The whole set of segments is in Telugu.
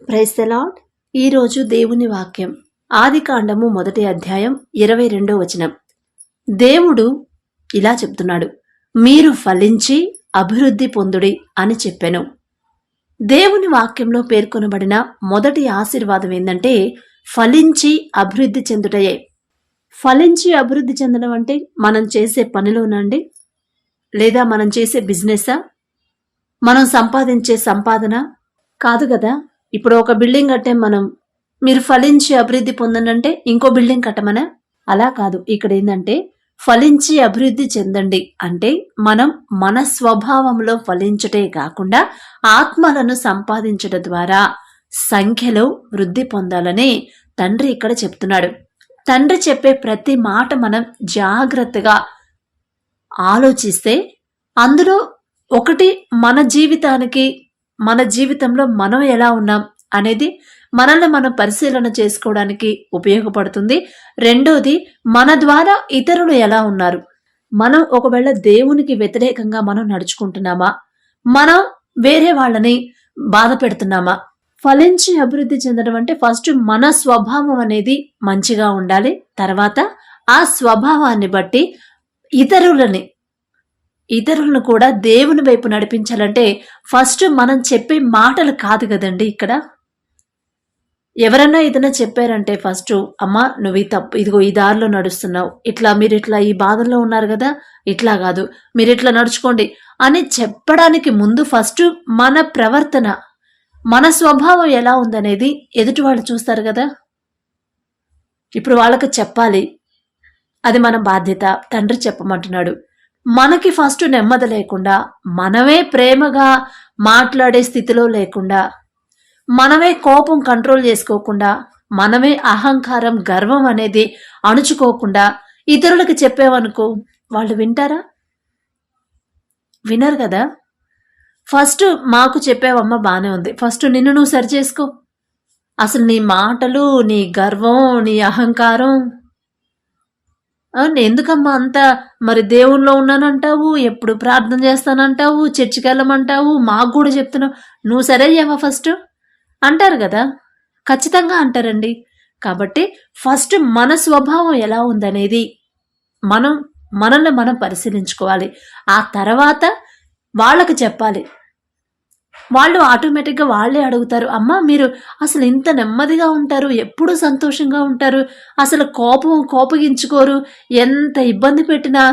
Praise the lord. ఈరోజు దేవుని వాక్యం ఆదికాండము 1వ అధ్యాయం 22వ వచనం. దేవుడు ఇలా చెప్తున్నాడు, మీరు ఫలించి అభివృద్ధి పొందుడి అని చెప్పెను. దేవుని వాక్యంలో పేర్కొనబడిన మొదటి ఆశీర్వాదం ఏంటంటే ఫలించి అభివృద్ధి చెందుటయే. ఫలించి అభివృద్ధి చెందడం అంటే మనం చేసే పనిలోనండి, లేదా మనం చేసే బిజినెసా, మనం సంపాదించే సంపాదన కాదు కదా. ఇప్పుడు ఒక బిల్డింగ్ కట్టే మనం, మీరు ఫలించి అభివృద్ధి పొందండి ఇంకో బిల్డింగ్ కట్టమనా? అలా కాదు. ఇక్కడ ఏంటంటే ఫలించి అభివృద్ధి చెందండి అంటే మనం మన స్వభావంలో ఫలించటే కాకుండా ఆత్మలను సంపాదించడం ద్వారా సంఖ్యలో వృద్ధి పొందాలని తండ్రి ఇక్కడ చెప్తున్నాడు. తండ్రి చెప్పే ప్రతి మాట మనం జాగ్రత్తగా ఆలోచిస్తే అందులో ఒకటి మన జీవితానికి, మన జీవితంలో మనం ఎలా ఉన్నాం అనేది మనల్ని మనం పరిశీలన చేసుకోవడానికి ఉపయోగపడుతుంది. రెండోది, మన ద్వారా ఇతరులు ఎలా ఉన్నారు, మనం ఒకవేళ దేవునికి వ్యతిరేకంగా మనం నడుచుకుంటున్నామా, మనం వేరే వాళ్ళని బాధ పెడుతున్నామా. ఫలించి అభివృద్ధి చెందడం అంటే ఫస్ట్ మన స్వభావం అనేది మంచిగా ఉండాలి. తర్వాత ఆ స్వభావాన్ని బట్టి ఇతరులను కూడా దేవుని వైపు నడిపించాలంటే ఫస్ట్ మనం చెప్పే మాటలు కాదు కదండి. ఇక్కడ ఎవరన్నా ఏదైనా చెప్పారంటే ఫస్ట్, అమ్మా నువ్వు ఇదిగో ఈ దారిలో నడుస్తున్నావు, మీరు ఇట్లా ఈ బాధల్లో ఉన్నారు కదా, ఇట్లా కాదు, మీరు ఇట్లా నడుచుకోండి అని చెప్పడానికి ముందు ఫస్ట్ మన ప్రవర్తన, మన స్వభావం ఎలా ఉందనేది ఎదుటి వాళ్ళు చూస్తారు కదా. ఇప్పుడు వాళ్ళకి చెప్పాలి, అది మన బాధ్యత. తండ్రి చెప్పమంటున్నాడు. మనకి ఫస్ట్ నెమ్మది లేకుండా, మనమే ప్రేమగా మాట్లాడే స్థితిలో లేకుండా, మనమే కోపం కంట్రోల్ చేసుకోకుండా, మనమే అహంకారం గర్వం అనేది అణుచుకోకుండా ఇతరులకు చెప్పేవనుకో, వాళ్ళు వింటారా? వినరు కదా. ఫస్ట్ మాకు చెప్పావమ్మా బానే ఉంది, ఫస్ట్ నిన్ను నువ్వు సరి చేసుకో. అసలు నీ మాటలు, నీ గర్వం, నీ అహంకారం ఎందుకమ్మా అంతా, మరి దేవుణ్ణిలో ఉన్నానంటావు, ఎప్పుడు ప్రార్థన చేస్తానంటావు, చర్చికి వెళ్ళమంటావు, మాకు కూడా చెప్తున్నావు, నువ్వు సరే అయ్యావా ఫస్ట్ అంటారు కదా. ఖచ్చితంగా అంటారండి. కాబట్టి ఫస్ట్ మన స్వభావం ఎలా ఉందనేది మనల్ని మనం పరిశీలించుకోవాలి. ఆ తర్వాత వాళ్ళకి చెప్పాలి. వాళ్ళు ఆటోమేటిక్గా వాళ్ళే అడుగుతారు, అమ్మా మీరు అసలు ఇంత నెమ్మదిగా ఉంటారు, ఎప్పుడు సంతోషంగా ఉంటారు, అసలు కోపగించుకోరు, ఎంత ఇబ్బంది పెట్టినా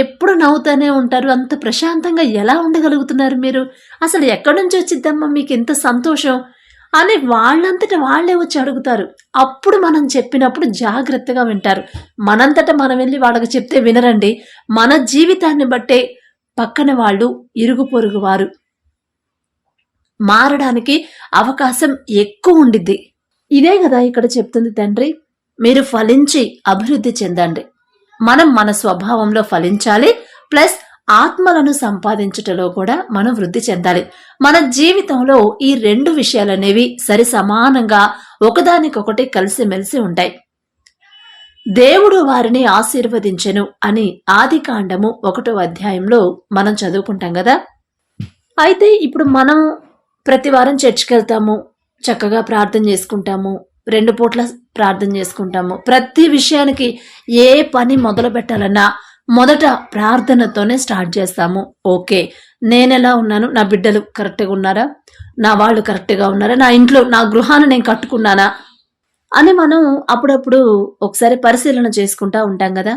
ఎప్పుడు నవ్వుతూనే ఉంటారు, అంత ప్రశాంతంగా ఎలా ఉండగలుగుతున్నారు మీరు, అసలు ఎక్కడి నుంచి వచ్చిద్దమ్మా మీకు ఇంత సంతోషం అని వాళ్ళంతట వాళ్ళే వచ్చి అడుగుతారు. అప్పుడు మనం చెప్పినప్పుడు జాగ్రత్తగా వింటారు. మనంతట మనం వెళ్ళి వాళ్ళకి చెప్తే వినరండి. మన జీవితాన్ని బట్టే పక్కన వాళ్ళు, ఇరుగు పొరుగు వారు మారడానికి అవకాశం ఎక్కువ ఉండిద్ది. ఇదే కదా ఇక్కడ చెప్తుంది తండ్రి, మీరు ఫలించి అభివృద్ధి చెందండి. మనం మన స్వభావంలో ఫలించాలి, ప్లస్ ఆత్మలను సంపాదించటంలో కూడా మనం వృద్ధి చెందాలి. మన జీవితంలో ఈ రెండు విషయాలనేవి సరి సమానంగా ఒకదానికొకటి కలిసిమెలిసి ఉంటాయి. దేవుడు వారిని ఆశీర్వదించెను అని ఆదికాండము 1వ అధ్యాయంలో మనం చదువుకుంటాం కదా. అయితే ఇప్పుడు మనం ప్రతి వారం చర్చికి వెళ్తాము, చక్కగా ప్రార్థన చేసుకుంటాము, 2 పూట్ల ప్రార్థన చేసుకుంటాము. ప్రతి విషయానికి ఏ పని మొదలు పెట్టాలన్నా మొదట ప్రార్థనతోనే స్టార్ట్ చేస్తాము. ఓకే, నేనెలా ఉన్నాను, నా బిడ్డలు కరెక్ట్గా ఉన్నారా, నా వాళ్ళు కరెక్ట్గా ఉన్నారా, నా ఇంట్లో నా గృహాన్ని నేను కట్టుకున్నానా అని మనం అప్పుడప్పుడు ఒకసారి పరిశీలన చేసుకుంటా ఉంటాం కదా.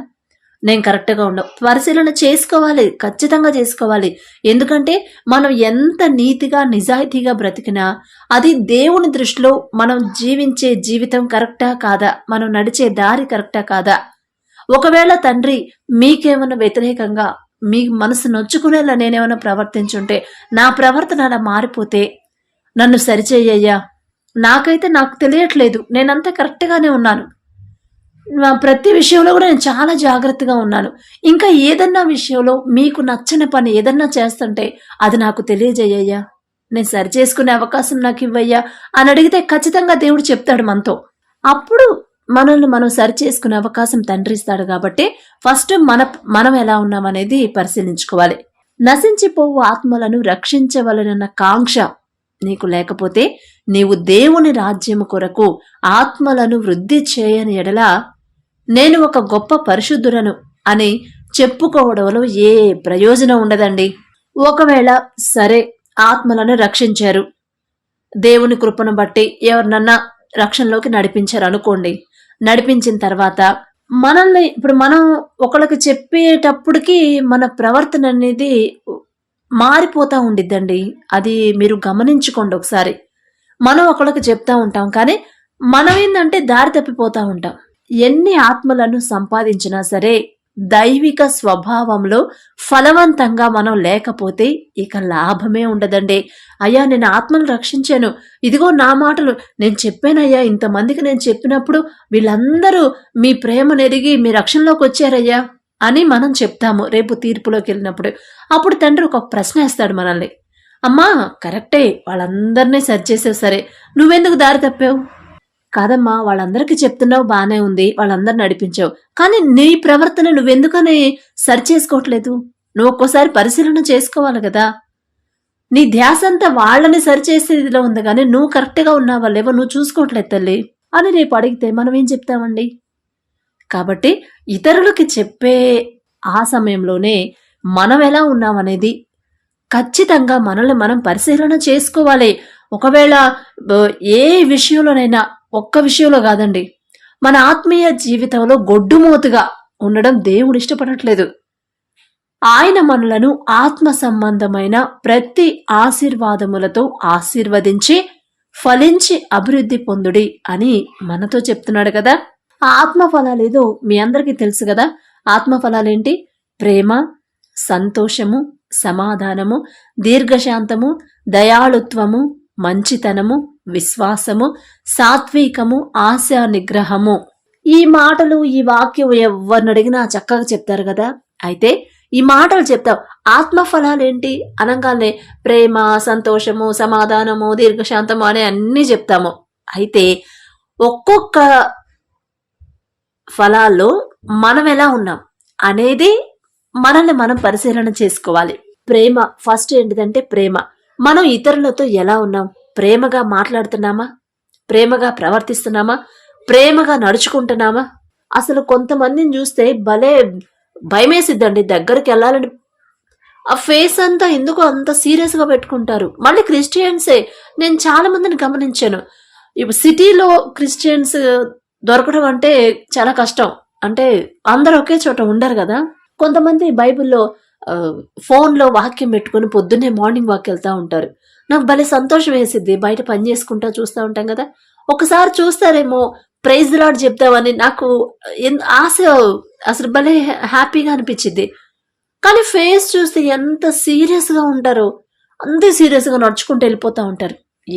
నేను కరెక్ట్గా ఉండవు, పరిశీలన చేసుకోవాలి, ఖచ్చితంగా చేసుకోవాలి. ఎందుకంటే మనం ఎంత నీతిగా నిజాయితీగా బ్రతికినా అది దేవుని దృష్టిలో మనం జీవించే జీవితం కరెక్టా కాదా, మనం నడిచే దారి కరెక్టా కాదా. ఒకవేళ తండ్రి మీకేమైనా వ్యతిరేకంగా, మీ మనసు నొచ్చుకునేలా నేనేమైనా ప్రవర్తించుంటే, నా ప్రవర్తన అలా మారిపోతే నన్ను సరిచేయ్యా. నాకు తెలియట్లేదు, నేనంతా కరెక్ట్గానే ఉన్నాను, ప్రతి విషయంలో కూడా నేను చాలా జాగ్రత్తగా ఉన్నాను, ఇంకా ఏదన్నా విషయంలో మీకు నచ్చని పని ఏదన్నా చేస్తుంటే అది నాకు తెలియజేయ్యా, నేను సరి చేసుకునే అవకాశం నాకు ఇవ్వయ్యా అని అడిగితే ఖచ్చితంగా దేవుడు చెప్తాడు మనతో. అప్పుడు మనల్ని మనం సరి చేసుకునే అవకాశం తండ్రి ఇస్తాడు. కాబట్టి ఫస్ట్ మనం ఎలా ఉన్నామనేది పరిశీలించుకోవాలి. నశించిపోవు ఆత్మలను రక్షించవలనన్న కాంక్ష నీకు లేకపోతే నీవు దేవుని రాజ్యము కొరకు ఆత్మలను వృద్ధి చేయని ఎడల నేను ఒక గొప్ప పరిశుద్ధులను అని చెప్పుకోవడంలో ఏ ప్రయోజనం ఉండదండి. ఒకవేళ సరే ఆత్మలను రక్షించారు, దేవుని కృపను బట్టి ఎవరినన్నా రక్షణలోకి నడిపించారు అనుకోండి. నడిపించిన తర్వాత మనల్ని ఇప్పుడు మనం ఒకళ్ళకి చెప్పేటప్పటికి మన ప్రవర్తన అనేది మారిపోతూ ఉండిద్దండి. అది మీరు గమనించుకోండి ఒకసారి. మనం ఒకళ్ళకి చెప్తా ఉంటాం, కానీ మనం ఏంటంటే దారి తప్పిపోతూ ఉంటాం. ఎన్ని ఆత్మలను సంపాదించినా సరే దైవిక స్వభావంలో ఫలవంతంగా మనం లేకపోతే ఇక లాభమే ఉండదండి. అయ్యా నేను ఆత్మను రక్షించాను, ఇదిగో నా మాటలు నేను చెప్పానయ్యా, ఇంతమందికి నేను చెప్పినప్పుడు వీళ్ళందరూ మీ ప్రేమను ఎరిగి మీ రక్షణలోకి వచ్చారయ్యా అని మనం చెప్తాము రేపు తీర్పులోకి వెళ్ళినప్పుడు. అప్పుడు తండ్రి ఒక ప్రశ్న వేస్తాడు మనల్ని, అమ్మా కరెక్టే వాళ్ళందరినీ సరి చేసావు, సరే నువ్వెందుకు దారి తప్పావు? కాదమ్మా వాళ్ళందరికీ చెప్తున్నావు బానే ఉంది, వాళ్ళందరూ నడిపించావు, కానీ నీ ప్రవర్తన నువ్వెందుకని సరి చేసుకోవట్లేదు? నువ్వు ఒక్కోసారి పరిశీలన చేసుకోవాలి కదా. నీ ధ్యాస అంతా వాళ్ళని సరిచేసేదిలో ఉంది, కానీ నువ్వు కరెక్ట్గా ఉన్నావా లేవో నువ్వు చూసుకోవట్లేదు తల్లి అని రేపు అడిగితే మనం ఏం చెప్తామండి? కాబట్టి ఇతరులకి చెప్పే ఆ సమయంలోనే మనం ఎలా ఉన్నామనేది ఖచ్చితంగా మనల్ని మనం పరిశీలన చేసుకోవాలి. ఒకవేళ ఏ విషయంలోనైనా, ఒక్క విషయంలో కాదండి, మన ఆత్మీయ జీవితంలో గొడ్డుమోతుగా ఉండడం దేవుడు ఇష్టపడట్లేదు. ఆయన మనలను ఆత్మ సంబంధమైన ప్రతి ఆశీర్వాదములతో ఆశీర్వదించి ఫలించి అభివృద్ధి పొందుడి అని మనతో చెప్తున్నాడు కదా. ఆత్మ ఫలాలేదో మీ అందరికీ తెలుసు కదా. ఆత్మ ఫలాలేంటి? ప్రేమ, సంతోషము, సమాధానము, దీర్ఘశాంతము, దయాళుత్వము, మంచితనము, విశ్వాసము, సాత్వికము, ఆశా నిగ్రహము. ఈ మాటలు, ఈ వాక్యం ఎవరిని అడిగినా చక్కగా చెప్తారు కదా. అయితే ఈ మాటలు చెప్తావు, ఆత్మఫలాలేంటి అనగానే ప్రేమ, సంతోషము, సమాధానము, దీర్ఘశాంతము అనే అన్నీ చెప్తాము. అయితే ఒక్కొక్క ఫలాల్లో మనం ఎలా ఉన్నాం అనేది మనల్ని మనం పరిశీలన చేసుకోవాలి. ప్రేమ ఫస్ట్ ఏంటిదంటే ప్రేమ. మనం ఇతరులతో ఎలా ఉన్నాం? ప్రేమగా మాట్లాడుతున్నామా? ప్రేమగా ప్రవర్తిస్తున్నామా? ప్రేమగా నడుచుకుంటున్నామా? అసలు కొంతమందిని చూస్తే భలే భయమేసిద్దండి, దగ్గరికి వెళ్ళాలని. ఆ ఫేస్ అంతా ఎందుకు అంత సీరియస్గా పెట్టుకుంటారు. మళ్ళీ క్రిస్టియన్సే. నేను చాలా మందిని గమనించాను. ఇప్పుడు సిటీలో క్రిస్టియన్స్ దొరకడం అంటే చాలా కష్టం. అంటే అందరూ ఒకే చోట ఉండరు కదా. కొంతమంది బైబిల్లో ఫోన్లో వాక్యం పెట్టుకుని పొద్దున్నే మార్నింగ్ వాక్ వెళ్తూ ఉంటారు. నాకు భలే సంతోషం వేసిద్ది. బయట పని చేసుకుంటా చూస్తూ ఉంటాం కదా. ఒకసారి చూస్తారేమో ప్రైజ్ లార్డ్ చెప్తామని నాకు ఆశ, అసలు భలే హ్యాపీగా అనిపించింది. కానీ ఫేస్ చూస్తే ఎంత సీరియస్గా ఉంటారో అంతే సీరియస్గా నడుచుకుంటూ వెళ్ళిపోతూ ఉంటారు.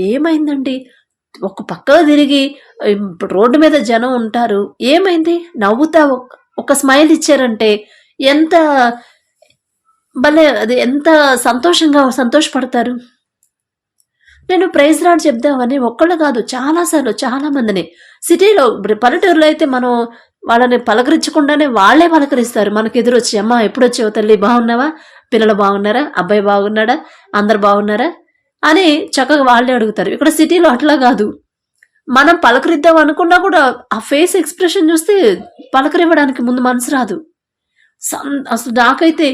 ఏమైందండి? ఒక పక్కగా తిరిగి రోడ్డు మీద జనం ఉంటారు, ఏమైంది? నవ్వుతా ఒక స్మైల్ ఇచ్చారంటే ఎంత భలే, అది ఎంత సంతోషపడతారు. నేను ప్రైజ్ లార్డ్ చెప్దామని ఒక్కళ్ళు కాదు, చాలాసార్లు చాలా మందిని, సిటీలో పల్లెటూరులో అయితే మనం వాళ్ళని పలకరించకుండానే వాళ్ళే పలకరిస్తారు. మనకు ఎదురొచ్చి, అమ్మ ఎప్పుడు వచ్చావు తల్లి, బాగున్నావా, పిల్లలు బాగున్నారా, అబ్బాయి బాగున్నాడా, అందరు బాగున్నారా అని చక్కగా వాళ్ళే అడుగుతారు. ఇక్కడ సిటీలో అట్లా కాదు. మనం పలకరిద్దాం అనుకున్నా కూడా ఆ ఫేస్ ఎక్స్ప్రెషన్ చూస్తే పలకరివ్వడానికి ముందు మనసు రాదు. అసలు నాకైతే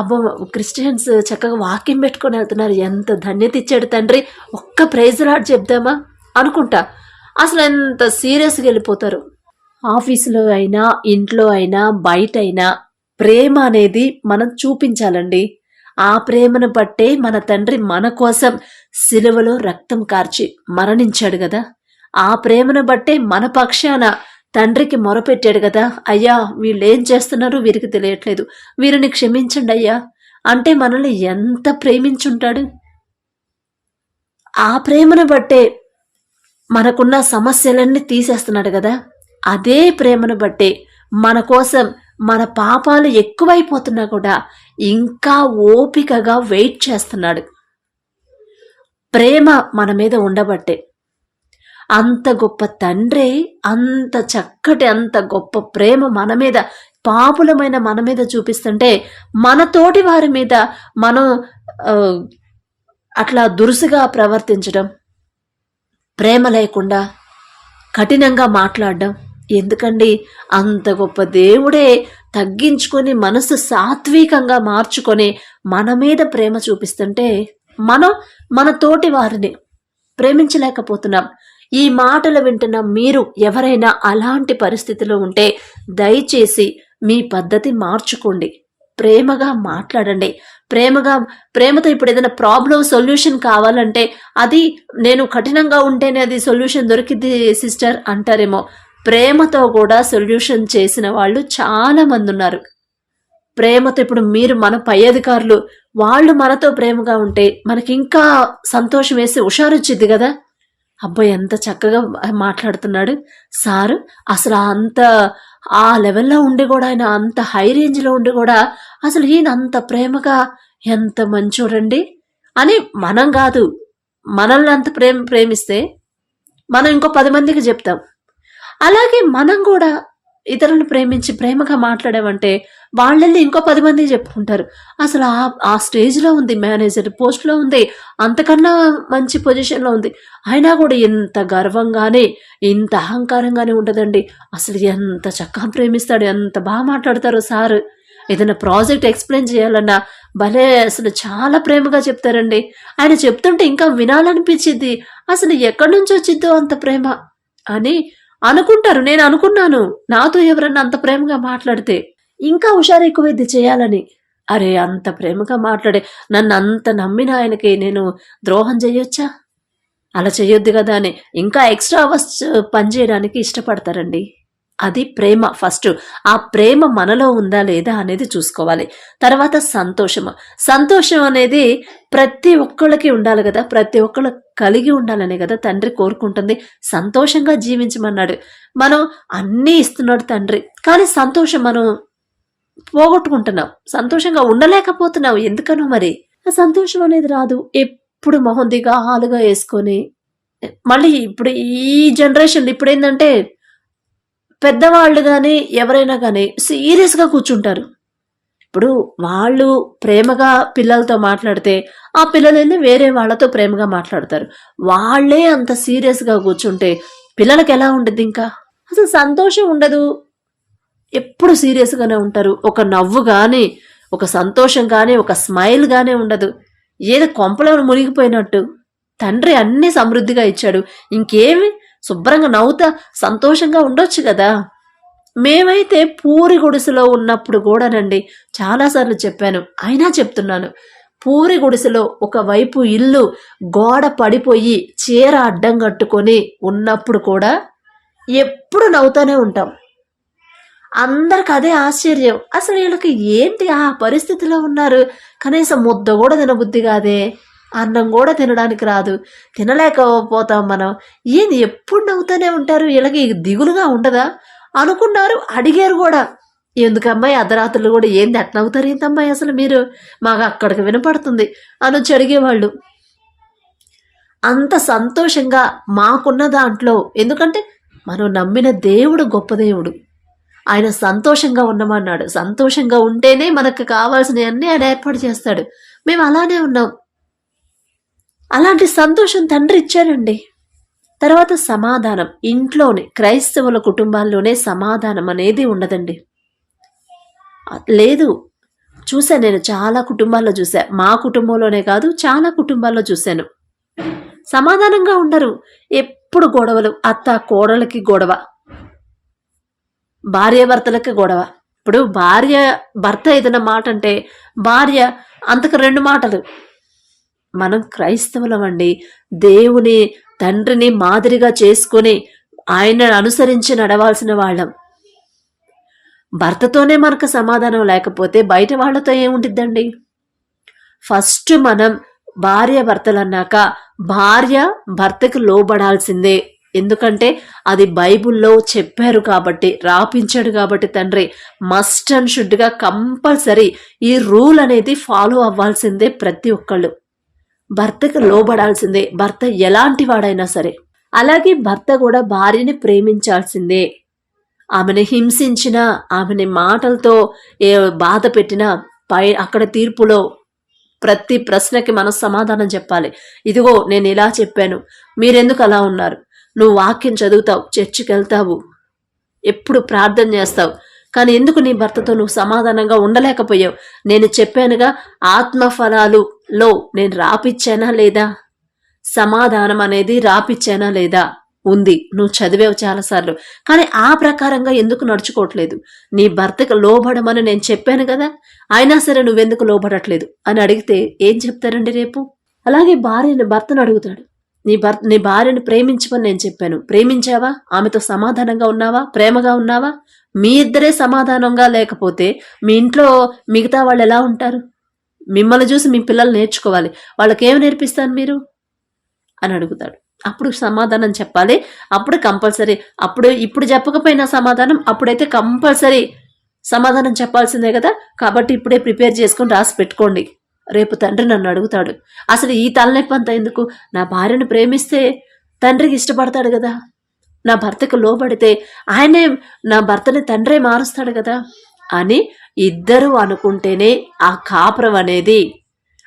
అబ్బో క్రిస్టియన్స్ చక్కగా వాక్యం పెట్టుకొని వెళ్తున్నారు, ఎంత ధన్యత ఇచ్చాడు తండ్రి, ఒక్క ప్రైజ్ లార్డ్ చెప్దామా అనుకుంటా. అసలు ఎంత సీరియస్గా వెళ్ళిపోతారు. ఆఫీసులో అయినా, ఇంట్లో అయినా, బయట అయినా ప్రేమ అనేది మనం చూపించాలండి. ఆ ప్రేమను బట్టే మన తండ్రి మన కోసం సిలువలో రక్తం కార్చి మరణించాడు కదా. ఆ ప్రేమను బట్టే మన పక్షాన తండ్రికి మొరపెట్టాడు కదా. అయ్యా వీళ్ళేం చేస్తున్నారు, వీరికి తెలియట్లేదు, వీరిని క్షమించండి అయ్యా అంటే మనల్ని ఎంత ప్రేమించుంటాడు. ఆ ప్రేమను బట్టే మనకున్న సమస్యలన్నీ తీసేస్తున్నాడు కదా. అదే ప్రేమను బట్టే మన కోసం మన పాపాలు ఎక్కువైపోతున్నా కూడా ఇంకా ఓపికగా వెయిట్ చేస్తున్నాడు. ప్రేమ మన మీద ఉండబట్టే. అంత గొప్ప తండ్రి, అంత చక్కటి, అంత గొప్ప ప్రేమ మన మీద, పాపులమైన మన మీద చూపిస్తుంటే మన తోటి వారి మీద మనం అట్లా దురుసుగా ప్రవర్తించడం, ప్రేమ లేకుండా కఠినంగా మాట్లాడడం ఎందుకండి? అంత గొప్ప దేవుడే తగ్గించుకొని మనసు సాత్వికంగా మార్చుకొని మన మీద ప్రేమ చూపిస్తుంటే మనం మన తోటి వారిని ప్రేమించలేకపోతున్నాం. ఈ మాటలు వింటున్న మీరు ఎవరైనా అలాంటి పరిస్థితిలో ఉంటే దయచేసి మీ పద్ధతి మార్చుకోండి. ప్రేమగా మాట్లాడండి. ప్రేమతో ఇప్పుడు ఏదైనా ప్రాబ్లం సొల్యూషన్ కావాలంటే అది నేను కఠినంగా ఉంటేనే అది సొల్యూషన్ దొరికింది సిస్టర్ అంటారేమో. ప్రేమతో కూడా సొల్యూషన్ చేసిన వాళ్ళు చాలా మంది ఉన్నారు. ప్రేమతో ఇప్పుడు మీరు మన పై అధికారులు వాళ్ళు మనతో ప్రేమగా ఉంటే మనకి ఇంకా సంతోషం వేసి హుషారొచ్చిద్ది కదా. అబ్బాయి ఎంత చక్కగా మాట్లాడుతున్నాడు సారు, అసలు అంత ఆ లెవెల్లో ఉండి కూడా ఆయన అంత హై రేంజ్లో ఉండి కూడా అసలు ఈయన అంత ప్రేమగా ఎంత మంచోడండి అని మనం కాదు, మనల్ని అంత ప్రేమిస్తే మనం ఇంకో 10 మందికి చెప్తాం. అలాగే మనం కూడా ఇతరులను ప్రేమించి ప్రేమగా మాట్లాడామంటే వాళ్ళెళ్ళి ఇంకో 10 మందికి చెప్పుకుంటారు. అసలు ఆ స్టేజ్లో ఉంది, మేనేజర్ పోస్ట్లో ఉంది, అంతకన్నా మంచి పొజిషన్లో ఉంది, అయినా కూడా ఇంత గర్వంగానే ఇంత అహంకారంగానే ఉండదండి. అసలు ఎంత చక్కగా ప్రేమిస్తాడు, ఎంత బాగా మాట్లాడతారు సార్. ఏదైనా ప్రాజెక్ట్ ఎక్స్ప్లెయిన్ చేయాలన్నా భలే అసలు చాలా ప్రేమగా చెప్తారండి. ఆయన చెప్తుంటే ఇంకా వినాలనిపించింది. అసలు ఎక్కడి నుంచి వచ్చిద్దో అంత ప్రేమ అని అనుకుంటారు. నేను అనుకున్నాను నాతో ఎవరన్నా అంత ప్రేమగా మాట్లాడితే ఇంకా హుషారు ఎక్కువైద్ది చేయాలని. అరే అంత ప్రేమగా మాట్లాడే నన్ను అంత నమ్మిన ఆయనకి నేను ద్రోహం చేయొచ్చా? అలా చేయొద్దు కదా అని ఇంకా ఎక్స్ట్రా అవర్స్ పనిచేయడానికి ఇష్టపడతారండి. అది ప్రేమ. ఫస్ట్ ఆ ప్రేమ మనలో ఉందా లేదా అనేది చూసుకోవాలి. తర్వాత సంతోషం అనేది ప్రతి ఒక్కళ్ళకి ఉండాలి కదా, ప్రతి ఒక్కళ్ళు కలిగి ఉండాలనే కదా తండ్రి కోరుకుంటుంది. సంతోషంగా జీవించమన్నాడు. మనం అన్నీ ఇస్తున్నాడు తండ్రి, కానీ సంతోషం మనం పోగొట్టుకుంటున్నాం, సంతోషంగా ఉండలేకపోతున్నావు. ఎందుకనో మరి ఆ సంతోషం అనేది రాదు. ఎప్పుడు మొహం దిగాలుగా వేసుకొని మళ్ళీ ఇప్పుడు ఈ జనరేషన్ ఇప్పుడు ఏంటంటే పెద్దవాళ్ళు కానీ ఎవరైనా కానీ సీరియస్గా కూర్చుంటారు. ఇప్పుడు వాళ్ళు ప్రేమగా పిల్లలతో మాట్లాడితే ఆ పిల్లలు వెళ్ళి వేరే వాళ్ళతో ప్రేమగా మాట్లాడతారు. వాళ్ళే అంత సీరియస్గా కూర్చుంటే పిల్లలకి ఎలా ఉంటుంది? ఇంకా అసలు సంతోషం ఉండదు, ఎప్పుడు సీరియస్గానే ఉంటారు. ఒక నవ్వు కానీ, ఒక సంతోషం కానీ, ఒక స్మైల్ కానీ ఉండదు. ఏదో కొంపలో మునిగిపోయినట్టు. తండ్రి అన్నీ సమృద్ధిగా ఇచ్చాడు, ఇంకేమి శుభ్రంగా నవ్వుతా సంతోషంగా ఉండొచ్చు కదా. మేమైతే పూరి గుడిసెలో ఉన్నప్పుడు కూడానండి చాలాసార్లు చెప్పాను, అయినా చెప్తున్నాను. పూరి గుడిసెలో ఒకవైపు ఇల్లు గోడ పడిపోయి చీర అడ్డం కట్టుకొని ఉన్నప్పుడు కూడా ఎప్పుడు నవ్వుతూనే ఉంటాం. అందరికి అదే ఆశ్చర్యం, అసలు వీళ్ళకి ఏంటి ఆ పరిస్థితిలో ఉన్నారు, కనీసం ముద్ద కూడా తినబుద్ధి కాదే, అన్నం కూడా తినడానికి రాదు, తినలేకపోతాం మనం, ఏంది ఎప్పుడు నవ్వుతూనే ఉంటారు, వీళ్ళకి దిగులుగా ఉండదా అనుకున్నారు. అడిగారు కూడా, ఎందుకమ్మాయి అర్ధరాత్రులు కూడా ఏంది అట్లా నవ్వుతారు, ఏంటమ్మాయి అసలు మీరు, మాకు అక్కడికి వినపడుతుంది అని అడిగేవాళ్ళు. అంత సంతోషంగా మాకున్న దాంట్లో, ఎందుకంటే మనం నమ్మిన దేవుడు గొప్ప దేవుడు, ఆయన సంతోషంగా ఉండమన్నాడు. సంతోషంగా ఉంటేనే మనకు కావాల్సినవన్నీ ఆయన ఏర్పాటు చేస్తాడు. మేము అలానే ఉన్నాం. అలాంటి సంతోషం తండ్రి ఇచ్చారండి. తర్వాత సమాధానం. ఇంట్లోనే క్రైస్తవుల కుటుంబాల్లోనే సమాధానం అనేది ఉండదండి. లేదు, చూశాను, నేను చాలా కుటుంబాల్లో చూసా, మా కుటుంబంలోనే కాదు చాలా కుటుంబాల్లో చూశాను. సమాధానంగా ఉండరు, ఎప్పుడు గొడవలు, అత్త కోడలకి గొడవ, భార్యాభర్తలకి గొడవ. ఇప్పుడు భర్త ఏదైనా మాట అంటే భార్య అంతకు 2 మాటలు. మనం క్రైస్తవులం అండి, దేవుని తండ్రిని మాదిరిగా చేసుకొని ఆయన అనుసరించి నడవాల్సిన వాళ్ళం. భర్తతోనే మనకు సమాధానం లేకపోతే బయట వాళ్ళతో ఏముంటుందండి? ఫస్ట్ మనం భార్య భర్తలు అన్నాక భార్య భర్తకు లోబడాల్సిందే. ఎందుకంటే అది బైబుల్లో చెప్పారు కాబట్టి, రాపించాడు కాబట్టి తండ్రి మస్ట్ అండ్ షుడ్గా కంపల్సరీ ఈ రూల్ అనేది ఫాలో అవ్వాల్సిందే. ప్రతి ఒక్కళ్ళు భర్తకు లోబడాల్సిందే, భర్త ఎలాంటి వాడైనా సరే. అలాగే భర్త కూడా భార్యని ప్రేమించాల్సిందే. ఆమెను హింసించినా, ఆమెని మాటలతో బాధ పెట్టినా అక్కడ తీర్పులో ప్రతి ప్రశ్నకి మనం సమాధానం చెప్పాలి. ఇదిగో నేను ఇలా చెప్పాను, మీరెందుకు అలా ఉన్నారు, నువ్వు వాక్యం చదువుతావు, చర్చికి వెళ్తావు, ఎప్పుడు ప్రార్థన చేస్తావు, కానీ ఎందుకు నీ భర్తతో నువ్వు సమాధానంగా ఉండలేకపోయావు? నేను చెప్పానుగా, ఆత్మఫలాలులో నేను రాపిచ్చానా లేదా? సమాధానం అనేది రాపిచ్చానా లేదా? ఉంది. నువ్వు చదివావు చాలాసార్లు, కానీ ఆ ప్రకారంగా ఎందుకు నడుచుకోవట్లేదు? నీ భర్తకు లోబడమని నేను చెప్పాను కదా, అయినా సరే నువ్వెందుకు లోబడట్లేదు అని అడిగితే ఏం చెప్తారండి రేపు? అలాగే భర్తను అడుగుతాడు, నీ భార్యను ప్రేమించమని నేను చెప్పాను, ప్రేమించావా? ఆమెతో సమాధానంగా ఉన్నావా? ప్రేమగా ఉన్నావా? మీ ఇద్దరే సమాధానంగా లేకపోతే మీ ఇంట్లో మిగతా వాళ్ళు ఎలా ఉంటారు? మిమ్మల్ని చూసి మీ పిల్లలు నేర్చుకోవాలి. వాళ్ళకేమి నేర్పిస్తాను మీరు అని అడుగుతాడు. అప్పుడు సమాధానం చెప్పాలి. అప్పుడు కంపల్సరీ, ఇప్పుడు చెప్పకపోయినా సమాధానం అప్పుడైతే కంపల్సరీ సమాధానం చెప్పాల్సిందే కదా. కాబట్టి ఇప్పుడే ప్రిపేర్ చేసుకొని రాసి పెట్టుకోండి. రేపు తండ్రి నన్ను అడుగుతాడు, అసలు ఈ తలనొప్పి అంతా ఎందుకు? నా భార్యను ప్రేమిస్తే తండ్రికి ఇష్టపడతాడు కదా, నా భర్తకు లోబడితే ఆయనే నా భర్తని తండ్రే మారుస్తాడు కదా అని ఇద్దరు అనుకుంటేనే ఆ కాపురం అనేది,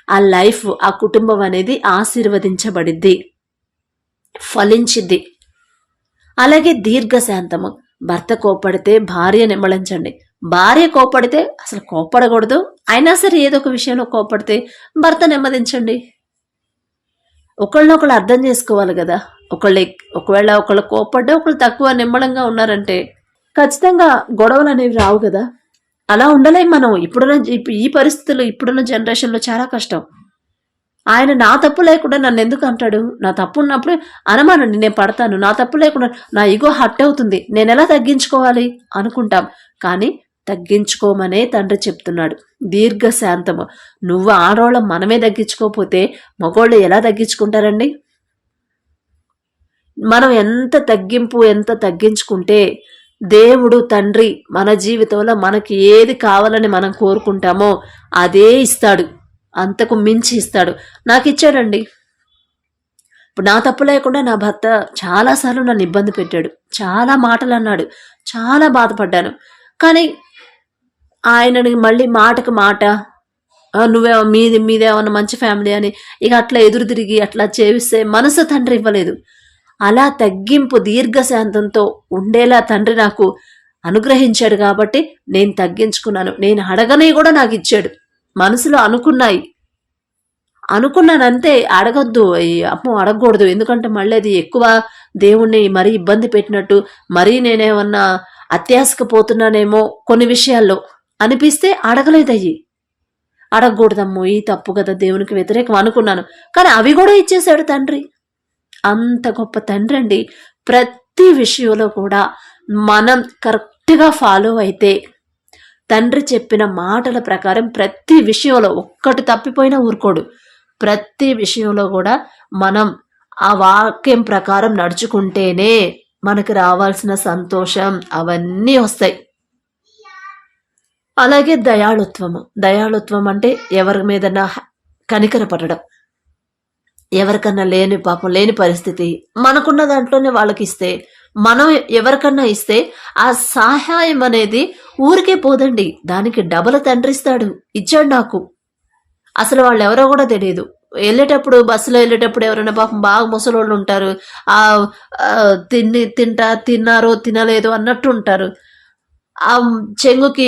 ఆ లైఫ్, ఆ కుటుంబం అనేది ఆశీర్వదించబడిద్ది, ఫలించిద్ది. అలాగే దీర్ఘశాంతము. భర్త కోపడితే భార్య నిమ్మళించండి. భార్య కోపడితే అసలు కోపడకూడదు, అయినా సరే ఏదో ఒక విషయంలో కోపడితే భర్త నెమ్మదించండి. ఒకళ్ళనొకళ్ళు అర్థం చేసుకోవాలి కదా. ఒకవేళ ఒకళ్ళు కోపడ్డా ఒకళ్ళు తక్కువ నిమ్మళంగా ఉన్నారంటే ఖచ్చితంగా గొడవలు అనేవి రావు కదా. అలా ఉండలేం మనం. ఈ పరిస్థితుల్లో, ఇప్పుడున్న జనరేషన్లో చాలా కష్టం. ఆయన నా తప్పు లేకుండా నన్ను ఎందుకు అంటాడు? నా తప్పు ఉన్నప్పుడు అనమానండి, నేను పడతాను. నా తప్పు లేకుండా నా ఈగో హర్ట్ అవుతుంది, నేను ఎలా తగ్గించుకోవాలి అనుకుంటాం. కానీ తగ్గించుకోమనే తండ్రి చెప్తున్నాడు. దీర్ఘశాంతము. నువ్వు ఆడవాళ్ళం మనమే తగ్గించుకోకపోతే మగోళ్ళు ఎలా తగ్గించుకుంటారండి? మనం ఎంత తగ్గించుకుంటే దేవుడు తండ్రి మన జీవితంలో మనకి ఏది కావాలని మనం కోరుకుంటామో అదే ఇస్తాడు, అంతకు మించి ఇస్తాడు. నాకు ఇచ్చాడండి. ఇప్పుడు నా తప్పు లేకుండా నా భర్త చాలాసార్లు నన్ను ఇబ్బంది పెట్టాడు, చాలా మాటలు అన్నాడు, చాలా బాధపడ్డాను. కానీ ఆయనని మళ్ళీ మాటకు మాట, మీదేమన్నా మంచి ఫ్యామిలీ అని ఇక అట్లా ఎదురు తిరిగి అట్లా చేస్తే మనసు తండ్రి ఇవ్వలేదు. అలా తగ్గింపు, దీర్ఘశాంతంతో ఉండేలా తండ్రి నాకు అనుగ్రహించాడు కాబట్టి నేను తగ్గించుకున్నాను. నేను అడగనే కూడా నాకు ఇచ్చాడు. మనసులో అనుకున్నానంతే. అడగొద్దు, అమ్మో అడగకూడదు, ఎందుకంటే మళ్ళీ అది ఎక్కువ దేవుణ్ణి మరీ ఇబ్బంది పెట్టినట్టు, మరీ నేనేమన్నా అత్యాశకు పోతున్నానేమో కొన్ని విషయాల్లో అనిపిస్తే అడగలేదయ్యి. అడగకూడదమ్మో, ఈ తప్పు కదా, దేవునికి వ్యతిరేకం అనుకున్నాను. కానీ అవి కూడా ఇచ్చేశాడు తండ్రి. అంత గొప్ప తండ్రి అండి. ప్రతి విషయంలో కూడా మనం కరెక్ట్గా ఫాలో అయితే, తండ్రి చెప్పిన మాటల ప్రకారం ప్రతి విషయంలో ఒక్కటి తప్పిపోయినా ఊరుకోడు. ప్రతి విషయంలో కూడా మనం ఆ వాక్యం ప్రకారం నడుచుకుంటేనే మనకు రావాల్సిన సంతోషం అవన్నీ వస్తాయి. అలాగే దయాళుత్వం అంటే ఎవరి మీదన్నా కనికరపడడం, ఎవరికన్నా లేని పరిస్థితి మనకున్న దాంట్లోనే వాళ్ళకి ఇస్తే, మనం ఎవరికన్నా ఇస్తే ఆ సహాయం అనేది ఊరికే పోదండి, దానికి డబల్ తండ్రి ఇస్తాడు. ఇచ్చాడు నాకు. అసలు వాళ్ళు ఎవరో కూడా తెలియదు. బస్సులో వెళ్ళేటప్పుడు ఎవరైనా పాపం బాగా ముసలోళ్ళు ఉంటారు, తిన్నారో తినలేదో అన్నట్టు ఉంటారు. ఆ చెంగుకి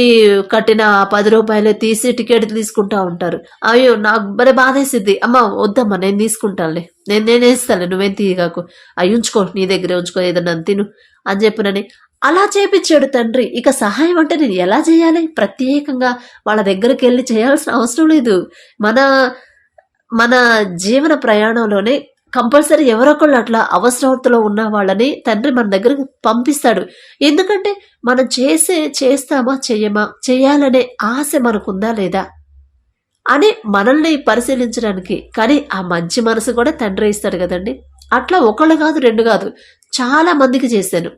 కట్టిన 10 రూపాయలు తీసి టికెట్ తీసుకుంటా ఉంటారు. అయ్యో నాకు భలే బాధేసిద్ది. అమ్మ వద్దమ్మా, నేను తీసుకుంటానులే, నేను వేస్తానులే, నువ్వేం తీయగాకు, అవి ఉంచుకో, నీ దగ్గరే ఉంచుకో, ఏదన్నా తిను అని చెప్పినని అలా చేపించాడు తండ్రి. ఇక సహాయం అంటే నేను ఎలా చేయాలి? ప్రత్యేకంగా వాళ్ళ దగ్గరికి వెళ్ళి చేయాల్సిన అవసరం లేదు. మన జీవన ప్రయాణంలోనే కంపల్సరీ ఎవరొకళ్ళు అట్లా అవసరతలో ఉన్న వాళ్ళని తండ్రి మన దగ్గరకు పంపిస్తాడు. ఎందుకంటే మనం చేస్తామా చెయ్యమా, చేయాలనే ఆశ మనకుందా లేదా అని మనల్ని పరిశీలించడానికి. కానీ ఆ మంచి మనసు కూడా తండ్రి ఇస్తాడు కదండి. అట్లా ఒకళ్ళు కాదు, 2 కాదు, చాలా మందికి చేశాను,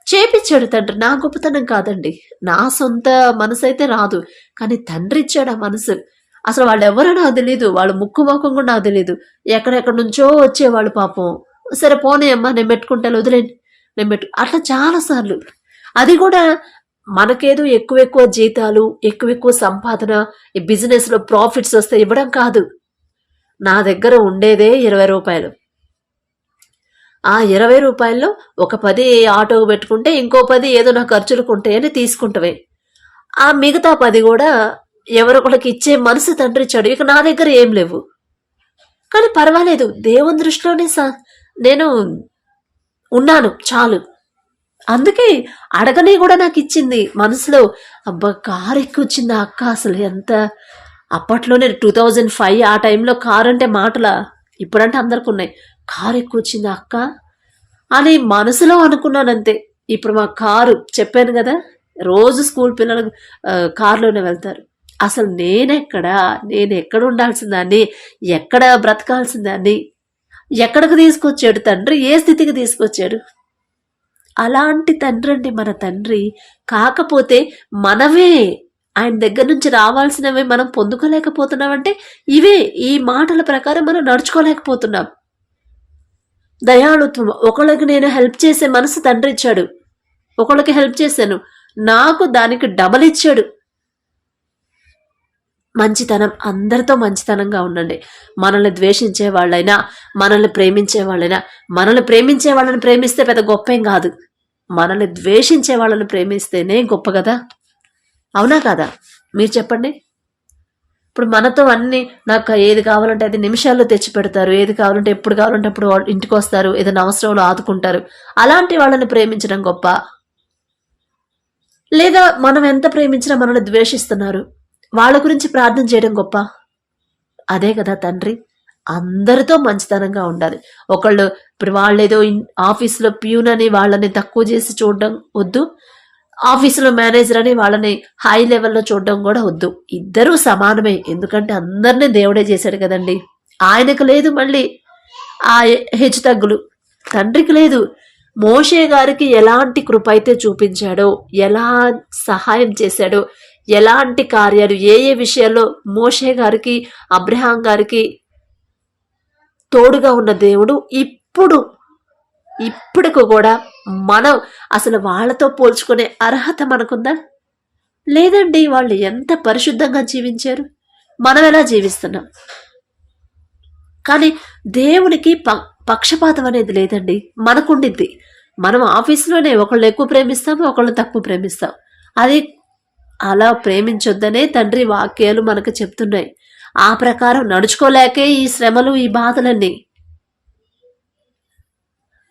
చేపించాడు తండ్రి. నా గొప్పతనం కాదండి, నా సొంత మనసు అయితే రాదు, కానీ తండ్రి ఇచ్చాడు ఆ మనసు. అసలు వాళ్ళు ఎవరో నాకు తెలియదు, వాళ్ళు ముక్కు ముఖం కూడా నాకు తెలియదు, ఎక్కడెక్కడి నుంచో వచ్చేవాళ్ళు పాపం. సరే పోనీ అమ్మా, నేను పెట్టుకుంటాను, వదిలేండి, అట్లా చాలాసార్లు. అది కూడా మనకేదో ఎక్కువ ఎక్కువ జీతాలు, ఎక్కువ ఎక్కువ సంపాదన, ఈ బిజినెస్ లో ప్రాఫిట్స్ వస్తే ఇవ్వడం కాదు. నా దగ్గర ఉండేదే 20 రూపాయలు. ఆ 20 రూపాయల్లో ఒక 10 ఆటోకు పెట్టుకుంటే ఇంకో 10 ఏదో నా ఖర్చులకు ఉంటాయని తీసుకుంటవే. ఆ మిగతా 10 కూడా ఎవరొకళ్ళకి ఇచ్చే మనసు తండ్రి ఇచ్చాడు. ఇక నా దగ్గర ఏం లేవు. కానీ పర్వాలేదు, దేవుని దృష్టిలోనే నేను ఉన్నాను చాలు. అందుకే అడగనే కూడా నాకు ఇచ్చింది. మనసులో అబ్బా కారు ఎక్కువ వచ్చింది అక్క, అసలు ఎంత అప్పట్లోనే 2005 ఆ టైంలో కారు అంటే మాటలా, ఇప్పుడంటే అందరికి ఉన్నాయి. కారు ఎక్కువ వచ్చింది అక్క అని మనసులో అనుకున్నానంతే. ఇప్పుడు మా కారు చెప్పాను కదా, రోజు స్కూల్ పిల్లలు కారులోనే వెళ్తారు. అసలు నేను ఎక్కడ ఉండాల్సిన దాన్ని, ఎక్కడ బ్రతకాల్సిన దాన్ని ఎక్కడికి తీసుకొచ్చాడు తండ్రి, ఏ స్థితికి తీసుకొచ్చాడు. అలాంటి తండ్రి అండి మన తండ్రి. కాకపోతే మనమే ఆయన దగ్గర నుంచి రావాల్సినవి మనం పొందుకోలేకపోతున్నామంటే ఇవే, ఈ మాటల ప్రకారం మనం నడుచుకోలేకపోతున్నాం. దయాళుత్వం, ఒకళ్ళకి నేను హెల్ప్ చేసే మనసు తండ్రి ఇచ్చాడు. ఒకళ్ళకి హెల్ప్ చేశాను, నాకు దానికి డబల్ ఇచ్చాడు. మంచితనం, అందరితో మంచితనంగా ఉండండి. మనల్ని ద్వేషించే వాళ్ళైనా, మనల్ని ప్రేమించే వాళ్ళైనా, మనల్ని ప్రేమించే వాళ్ళని ప్రేమిస్తే పెద్ద గొప్పేం కాదు, మనల్ని ద్వేషించే వాళ్ళని ప్రేమిస్తేనే గొప్ప కదా. అవునా కాదా? మీరు చెప్పండి. ఇప్పుడు మనతో అన్ని, నాకు ఏది కావాలంటే అది నిమిషాల్లో తెచ్చి పెడతారు, ఏది కావాలంటే ఎప్పుడు కావాలంటే అప్పుడు ఇంటికి వస్తారు, ఏదైనా అవసరంలో ఆదుకుంటారు. అలాంటి వాళ్ళని ప్రేమించడం గొప్ప, లేదా మనం ఎంత ప్రేమించినా మనల్ని ద్వేషిస్తున్నారు వాళ్ళ గురించి ప్రార్థన చేయడం గొప్ప? అదే కదా తండ్రి. అందరితో మంచితనంగా ఉండాలి. ఒకళ్ళు ఇప్పుడు వాళ్ళేదో ఆఫీసులో ప్యూన్ అని వాళ్ళని తక్కువ చేసి చూడడం వద్దు, ఆఫీసులో మేనేజర్ అని వాళ్ళని హై లెవెల్లో చూడడం కూడా వద్దు. ఇద్దరూ సమానమే. ఎందుకంటే అందరినీ దేవుడే చేశాడు కదండి. ఆయనకు లేదు మళ్ళీ ఆ హెచ్చు తగ్గులు, తండ్రికి లేదు. మోషే గారికి ఎలాంటి కృప అయితే చూపించాడో, ఎలా సహాయం చేశాడో, ఎలాంటి కార్యాలు ఏ ఏ విషయాల్లో మోషే గారికి, అబ్రహాం గారికి తోడుగా ఉన్న దేవుడు ఇప్పుడుకు కూడా మనం అసలు వాళ్ళతో పోల్చుకునే అర్హత మనకుందా? లేదండి. వాళ్ళు ఎంత పరిశుద్ధంగా జీవించారు, మనం ఎలా జీవిస్తున్నాం? కానీ దేవునికి పక్షపాతం అనేది లేదండి, మనకుండిద్ది. మనం ఆఫీసులోనే ఒకళ్ళు ఎక్కువ ప్రేమిస్తాం, ఒకళ్ళు తక్కువ ప్రేమిస్తాం. అది అలా ప్రేమించొద్దనే తండ్రి వాక్యాలు మనకు చెప్తున్నాయి. ఆ ప్రకారం నడుచుకోలేకే ఈ శ్రమలు, ఈ బాధలన్నీ.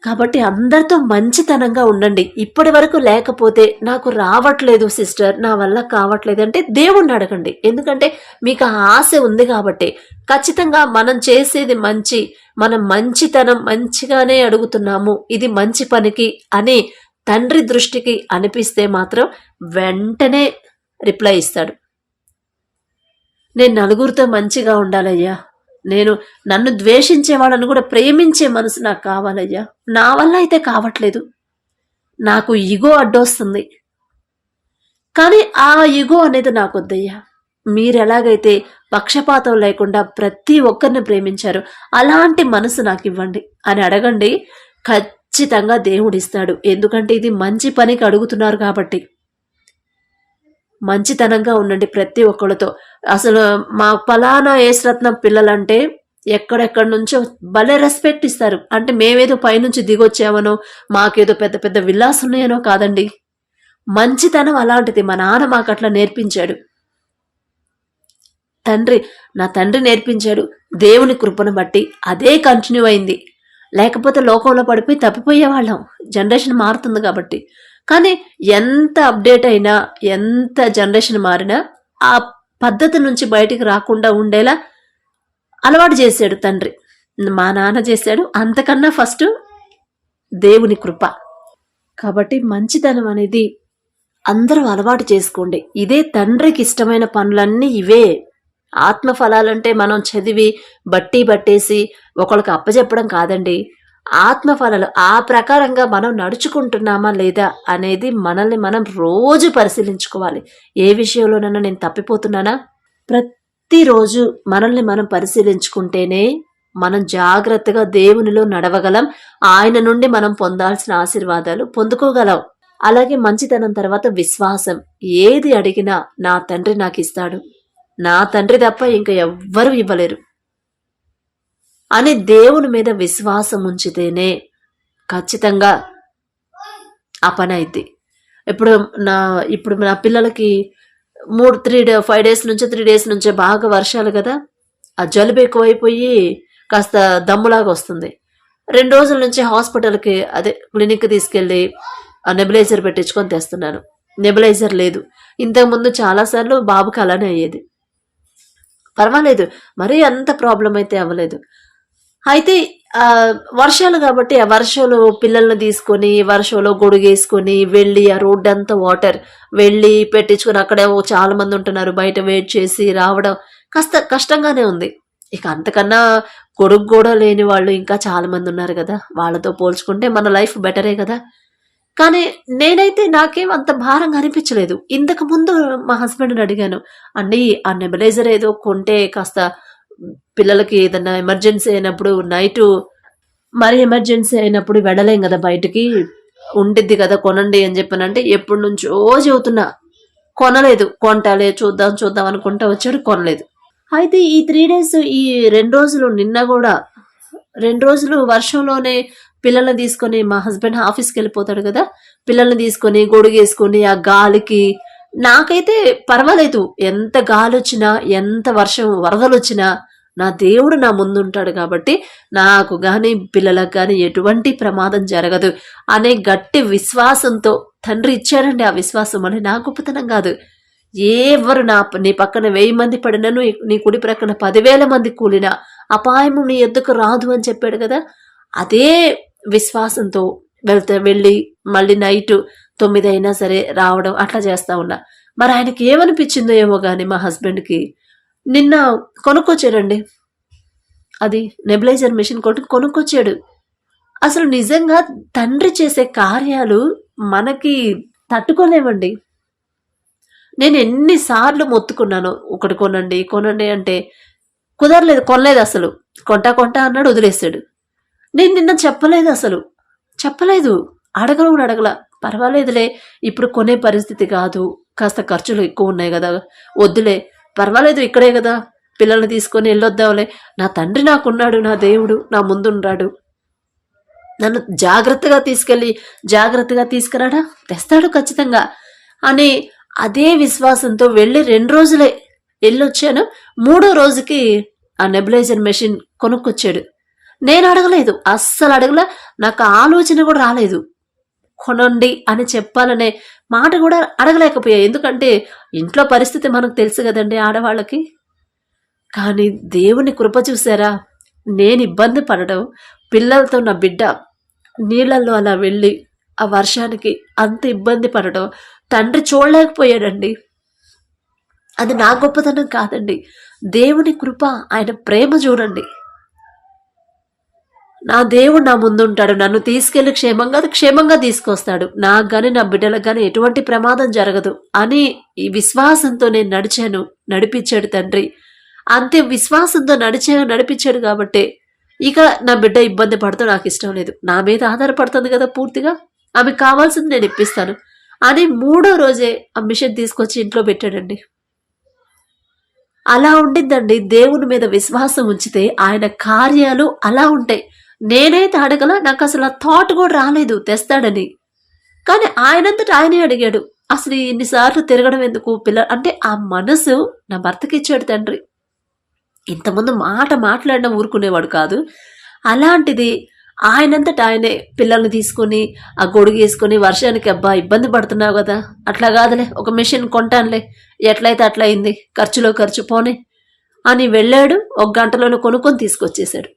కాబట్టి అందరితో మంచితనంగా ఉండండి. ఇప్పటి వరకు లేకపోతే నాకు రావట్లేదు సిస్టర్, నా వల్ల కావట్లేదు అంటే దేవుణ్ణి అడగండి. ఎందుకంటే మీకు ఆ ఆశ ఉంది కాబట్టి. ఖచ్చితంగా మనం చేసేది మంచి, మనం మంచితనం మంచిగానే అడుగుతున్నాము, ఇది మంచి పనికి అని తండ్రి దృష్టికి అనిపిస్తే మాత్రం వెంటనే రిప్లై ఇస్తాడు. నేను నలుగురితో మంచిగా ఉండాలయ్యా, నన్ను ద్వేషించే వాళ్ళని కూడా ప్రేమించే మనసు నాకు కావాలయ్యా, నా వల్ల అయితే కావట్లేదు, నాకు ఈగో అడ్డొస్తుంది. కానీ ఆ ఈగో అనేది నాకు వద్దయ్యా. మీరు ఎలాగైతే పక్షపాతం లేకుండా ప్రతి ఒక్కరిని ప్రేమించారు అలాంటి మనసు నాకు ఇవ్వండి అని అడగండి. ఖచ్చితంగా దేవుడిస్తాడు. ఎందుకంటే ఇది మంచి పనికి అడుగుతున్నారు కాబట్టి. మంచితనంగా ఉండండి ప్రతి ఒక్కళ్ళతో. అసలు మా ఫలానా యేసురత్నం పిల్లలంటే ఎక్కడెక్కడి నుంచో భలే రెస్పెక్ట్ ఇస్తారు. అంటే మేమేదో పైనుంచి దిగొచ్చామనో, మాకేదో పెద్ద పెద్ద విల్లాస్ ఉన్నాయనో కాదండి. మంచితనం అలాంటిది. మా నాన్న మాకు అట్లా నేర్పించాడు. నా తండ్రి నేర్పించాడు. దేవుని కృపను బట్టి అదే కంటిన్యూ అయింది. లేకపోతే లోకంలో పడిపోయి తప్పిపోయేవాళ్ళం. జనరేషన్ మారుతుంది కాబట్టి. కానీ ఎంత అప్డేట్ అయినా, ఎంత జనరేషన్ మారినా ఆ పద్ధతి నుంచి బయటికి రాకుండా ఉండేలా అలవాటు చేశాడు తండ్రి. మా నాన్న చేశాడు. అంతకన్నా ఫస్ట్ దేవుని కృప. కాబట్టి మంచితనం అనేది అందరూ అలవాటు చేసుకోండి. ఇదే తండ్రికి ఇష్టమైన పనులన్నీ ఇవే. ఆత్మఫలాలంటే మనం చదివి బట్టేసి ఒకళ్ళకి అప్పచెప్పడం కాదండి. ఆత్మఫలాలు ఆ ప్రకారంగా మనం నడుచుకుంటున్నామా లేదా అనేది మనల్ని మనం రోజు పరిశీలించుకోవాలి. ఏ విషయంలోనైనా నేను తప్పిపోతున్నానా? ప్రతిరోజు మనల్ని మనం పరిశీలించుకుంటేనే మనం జాగ్రత్తగా దేవునిలో నడవగలం. ఆయన నుండి మనం పొందాల్సిన ఆశీర్వాదాలు పొందుకోగలం. అలాగే మంచితనం తర్వాత విశ్వాసం. ఏది అడిగినా నా తండ్రి నాకు ఇస్తాడు, నా తండ్రి తప్ప ఇంకా ఎవ్వరూ ఇవ్వలేరు అని దేవుని మీద విశ్వాసం ఉంచితేనే ఖచ్చితంగా ఆ పని అయింది. ఇప్పుడు నా పిల్లలకి 5 డేస్ నుంచే 3 డేస్ నుంచే బాగా వర్షాలు కదా, ఆ జలుబు ఎక్కువైపోయి కాస్త దమ్ములాగా వస్తుంది. 2 రోజుల నుంచి హాస్పిటల్కి క్లినిక్కి తీసుకెళ్ళి ఆ నెబులైజర్ పెట్టించుకొని తెస్తున్నాను. నెబులైజర్ లేదు. ఇంతకుముందు చాలాసార్లు బాబుకి అలానే అయ్యేది. పర్వాలేదు, మరీ అంత ప్రాబ్లం అయితే అవ్వలేదు. అయితే వర్షాలు కాబట్టి ఆ వర్షంలో పిల్లల్ని తీసుకొని వర్షంలో గొడుగేసుకొని వెళ్ళి ఆ రోడ్డు అంతా వాటర్ వెళ్ళి పెట్టించుకొని అక్కడే చాలా మంది ఉంటున్నారు, బయట వెయిట్ చేసి రావడం కాస్త కష్టంగానే ఉంది. ఇక అంతకన్నా గొడుగు కూడా లేని వాళ్ళు ఇంకా చాలా మంది ఉన్నారు కదా, వాళ్ళతో పోల్చుకుంటే మన లైఫ్ బెటరే కదా. కానీ నేనైతే నాకేం అంత భారంగా అనిపించలేదు. ఇంతకు ముందు మా హస్బెండ్ని అడిగాను, అండి ఆ నెబులైజర్ ఏదో కొంటే కాస్త పిల్లలకి ఏదన్నా ఎమర్జెన్సీ అయినప్పుడు మరీ ఎమర్జెన్సీ అయినప్పుడు వెళ్ళలేం కదా బయటికి, ఉండిద్ది కదా కొనండి అని చెప్పానంటే ఎప్పటి నుంచో చెబుతున్నా, కొనలేదు. కొంటాలే చూద్దాం అనుకుంటా వచ్చాడు, కొనలేదు. అయితే ఈ 3 డేస్, ఈ 2 రోజులు, నిన్న కూడా 2 రోజులు వర్షంలోనే పిల్లల్ని తీసుకొని, మా హస్బెండ్ ఆఫీస్కి వెళ్ళిపోతాడు కదా, పిల్లల్ని తీసుకొని గొడుగేసుకొని ఆ గాలికి నాకైతే పర్వాలేదు. ఎంత గాలి వచ్చినా, ఎంత వర్షం వరదలు వచ్చినా నా దేవుడు నా ముందుంటాడు కాబట్టి నాకు కానీ పిల్లలకు కానీ ఎటువంటి ప్రమాదం జరగదు అనే గట్టి విశ్వాసంతో తండ్రి ఇచ్చాడండి. ఆ విశ్వాసం అని నా గొప్పతనం కాదు. ఎవరు నీ పక్కన 1000 మంది పడినను, నీ కుడి ప్రక్కన 10,000 మంది కూలినా అపాయము నీ ఎద్దుకు రాదు అని చెప్పాడు కదా. అదే విశ్వాసంతో వెళ్ళి మళ్ళీ నైట్ 9 అయినా సరే రావడం అట్లా చేస్తా ఉన్నా. మరి ఆయనకి ఏమనిపించిందో ఏమో కానీ మా హస్బెండ్కి నిన్న కొనుక్కొచ్చాడండి, అది నెబులైజర్ మిషన్ కొనుక్కొచ్చాడు. అసలు నిజంగా తండ్రి చేసే కార్యాలు మనకి తట్టుకోలేమండి. నేను ఎన్నిసార్లు మొత్తుకున్నాను, ఒకటి కొనండి అంటే కుదరలేదు, కొనలేదు. అసలు కొంటా అన్నాడు, వదిలేసాడు. నేను నిన్న చెప్పలేదు, అడగల. పర్వాలేదులే, ఇప్పుడు కొనే పరిస్థితి కాదు, కాస్త ఖర్చులు ఎక్కువ ఉన్నాయి కదా, వద్దులే, పర్వాలేదు, ఇక్కడే కదా, పిల్లల్ని తీసుకొని వెళ్ళొద్దాంలే, నా తండ్రి నాకున్నాడు, నా దేవుడు నా ముందున్నాడు, నన్ను జాగ్రత్తగా తీసుకురాడా, తెస్తాడు ఖచ్చితంగా అని అదే విశ్వాసంతో వెళ్ళి 2 రోజులే వెళ్ళొచ్చాను. 3వ రోజుకి ఆ నెబులైజర్ మెషిన్ కొనుక్కొచ్చాడు. నేను అడగలేదు, అస్సలు అడగల, నాకు ఆలోచన కూడా రాలేదు. కొనండి అని చెప్పాలనే మాట కూడా అడగలేకపోయా. ఎందుకంటే ఇంట్లో పరిస్థితి మనకు తెలుసు కదండి ఆడవాళ్ళకి. కానీ దేవుని కృప చూసారా, నేను ఇబ్బంది పడడం, పిల్లలతో నా బిడ్డ నీళ్ళల్లో అలా వెళ్ళి ఆ వర్షానికి అంత ఇబ్బంది పడడం తండ్రి చూడలేకపోయాడండి. అది నా గొప్పతనం కాదండి, దేవుని కృప, ఆయన ప్రేమ చూడండి. నా దేవుడు నా ముందుంటాడు, నన్ను తీసుకెళ్లి క్షేమంగా తీసుకొస్తాడు, నాకు కానీ నా బిడ్డలకు కానీ ఎటువంటి ప్రమాదం జరగదు అని ఈ విశ్వాసంతో నేను నడిపించాడు తండ్రి. అంతే విశ్వాసంతో నడిపించాడు కాబట్టి ఇక నా బిడ్డ ఇబ్బంది పడుతూ నాకు ఇష్టం లేదు, నా మీద ఆధారపడుతుంది కదా పూర్తిగా, ఆమెకు కావాల్సింది నేను ఇప్పిస్తాను అని 3వ రోజే ఆ మిషన్ తీసుకొచ్చి ఇంట్లో పెట్టాడండి. అలా ఉండిద్దండి, దేవుని మీద విశ్వాసం ఉంచితే ఆయన కార్యాలు అలా ఉంటాయి. నేనైతే అడగల, నాకు అసలు ఆ థాట్ కూడా రాలేదు తెస్తాడని. కానీ ఆయనంతటా ఆయనే అడిగాడు. అసలు ఇన్నిసార్లు తిరగడం ఎందుకు అంటే ఆ మనసు నా భర్తకి ఇచ్చాడు తండ్రి. ఇంతకుముందు మాట్లాడడం ఊరుకునేవాడు కాదు. అలాంటిది ఆయనంతటా ఆయనే పిల్లల్ని తీసుకొని ఆ గొడుగు వేసుకొని వర్షానికి, అబ్బా ఇబ్బంది పడుతున్నావు కదా, అట్లా కాదులే, ఒక మెషిన్ కొంటానులే, ఎట్లయితే అట్లా అయింది, ఖర్చు పోనే అని వెళ్ళాడు. 1 గంటలోనే కొనుక్కొని తీసుకొచ్చేశాడు.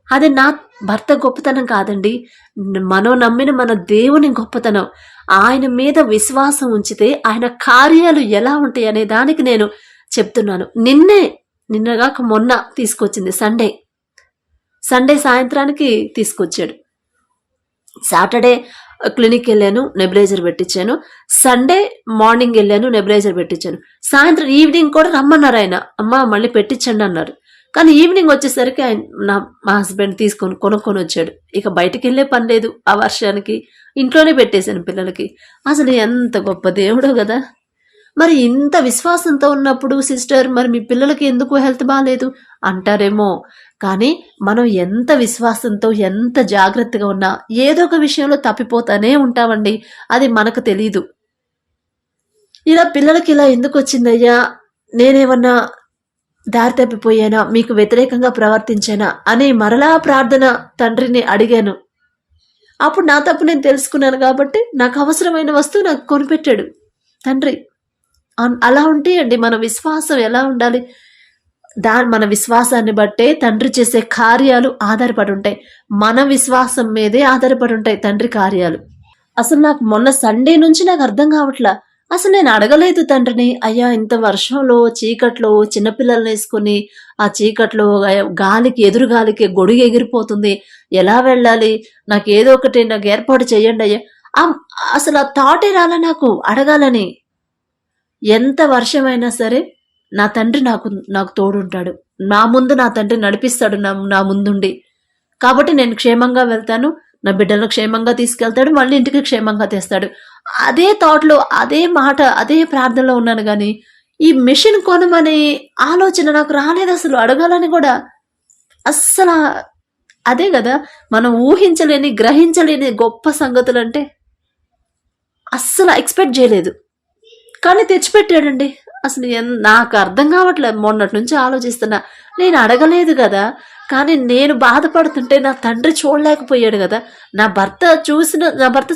అది నా భర్త గొప్పతనం కాదండి, మనం నమ్మిన మన దేవుని గొప్పతనం. ఆయన మీద విశ్వాసం ఉంచితే ఆయన కార్యాలు ఎలా ఉంటాయి అనే దానికి నేను చెప్తున్నాను. నిన్నగాక మొన్న తీసుకొచ్చింది, సండే సాయంత్రానికి తీసుకొచ్చాడు. సాటర్డే క్లినిక్ వెళ్ళాను, నెబులైజర్ పెట్టించాను. సండే మార్నింగ్ వెళ్ళాను, నెబులైజర్ పెట్టించాను. సాయంత్రం ఈవినింగ్ కూడా రమ్మన్నారు ఆయన, అమ్మ మళ్ళీ పెట్టించండి అన్నారు. కానీ ఈవినింగ్ వచ్చేసరికి మా హస్బెండ్ కొనుక్కొని వచ్చాడు. ఇక బయటికి వెళ్ళే పని లేదు ఆ వర్షానికి. ఇంట్లోనే పెట్టేశాను పిల్లలకి. అసలు ఎంత గొప్ప దేవుడో కదా. మరి ఇంత విశ్వాసంతో ఉన్నప్పుడు సిస్టర్ మరి మీ పిల్లలకి ఎందుకు హెల్త్ బాగాలేదు అంటారేమో. కానీ మనం ఎంత విశ్వాసంతో ఎంత జాగ్రత్తగా ఉన్నా ఏదో ఒక విషయంలో తప్పిపోతానే ఉంటామండి. అది మనకు తెలీదు. ఇలా పిల్లలకి ఇలా ఎందుకు వచ్చిందయ్యా, నేనేమన్నా దారి తప్పిపోయానా, మీకు వ్యతిరేకంగా ప్రవర్తించానా అని మరలా ప్రార్థన తండ్రిని అడిగాను. అప్పుడు నా తప్పు నేను తెలుసుకున్నాను కాబట్టి నాకు అవసరమైన వస్తువు నాకు కొనిపెట్టాడు తండ్రి. అలా ఉంటే అండి మన విశ్వాసం ఎలా ఉండాలి, మన విశ్వాసాన్ని బట్టే తండ్రి చేసే కార్యాలు ఆధారపడి ఉంటాయి. మన విశ్వాసం మీదే ఆధారపడి ఉంటాయి తండ్రి కార్యాలు. అసలు నాకు మొన్న సండే నుంచి నాకు అర్థం కావట్లా. అసలు నేను అడగలేదు తండ్రిని, అయ్యా ఇంత వర్షంలో చీకట్లో చిన్నపిల్లల్ని వేసుకుని ఆ చీకట్లో గాలికి ఎదురు గాలికి గొడుగు ఎగిరిపోతుంది, ఎలా వెళ్ళాలి, నాకు ఏదో ఒకటి నాకు ఏర్పాటు చేయండి అయ్యా. అసలు ఆ థాటే రాలా నాకు అడగాలని. ఎంత వర్షమైనా సరే నా తండ్రి నాకు తోడుంటాడు. నా ముందు నా తండ్రి నడిపిస్తాడు నా ముందుండి. కాబట్టి నేను క్షేమంగా వెళ్తాను, నా బిడ్డలను క్షేమంగా తీసుకెళ్తాడు, మళ్ళీ ఇంటికి క్షేమంగా తెస్తాడు. అదే థాట్లో అదే మాట అదే ప్రార్థనలో ఉన్నాను. కానీ ఈ మిషన్ కొనమనే ఆలోచన నాకు రాలేదు అసలు, అడగాలని కూడా. అస్సలు అదే కదా మనం ఊహించలేని గ్రహించలేని గొప్ప సంగతులు అంటే. అస్సలు ఎక్స్పెక్ట్ చేయలేదు కానీ తెచ్చిపెట్టాడండి. అసలు నాకు అర్థం కావట్లేదు. మొన్నటి నుంచి ఆలోచిస్తున్నా, నేను అడగలేదు కదా, కానీ నేను బాధపడుతుంటే నా తండ్రి చూడలేకపోయాడు కదా. నా భర్త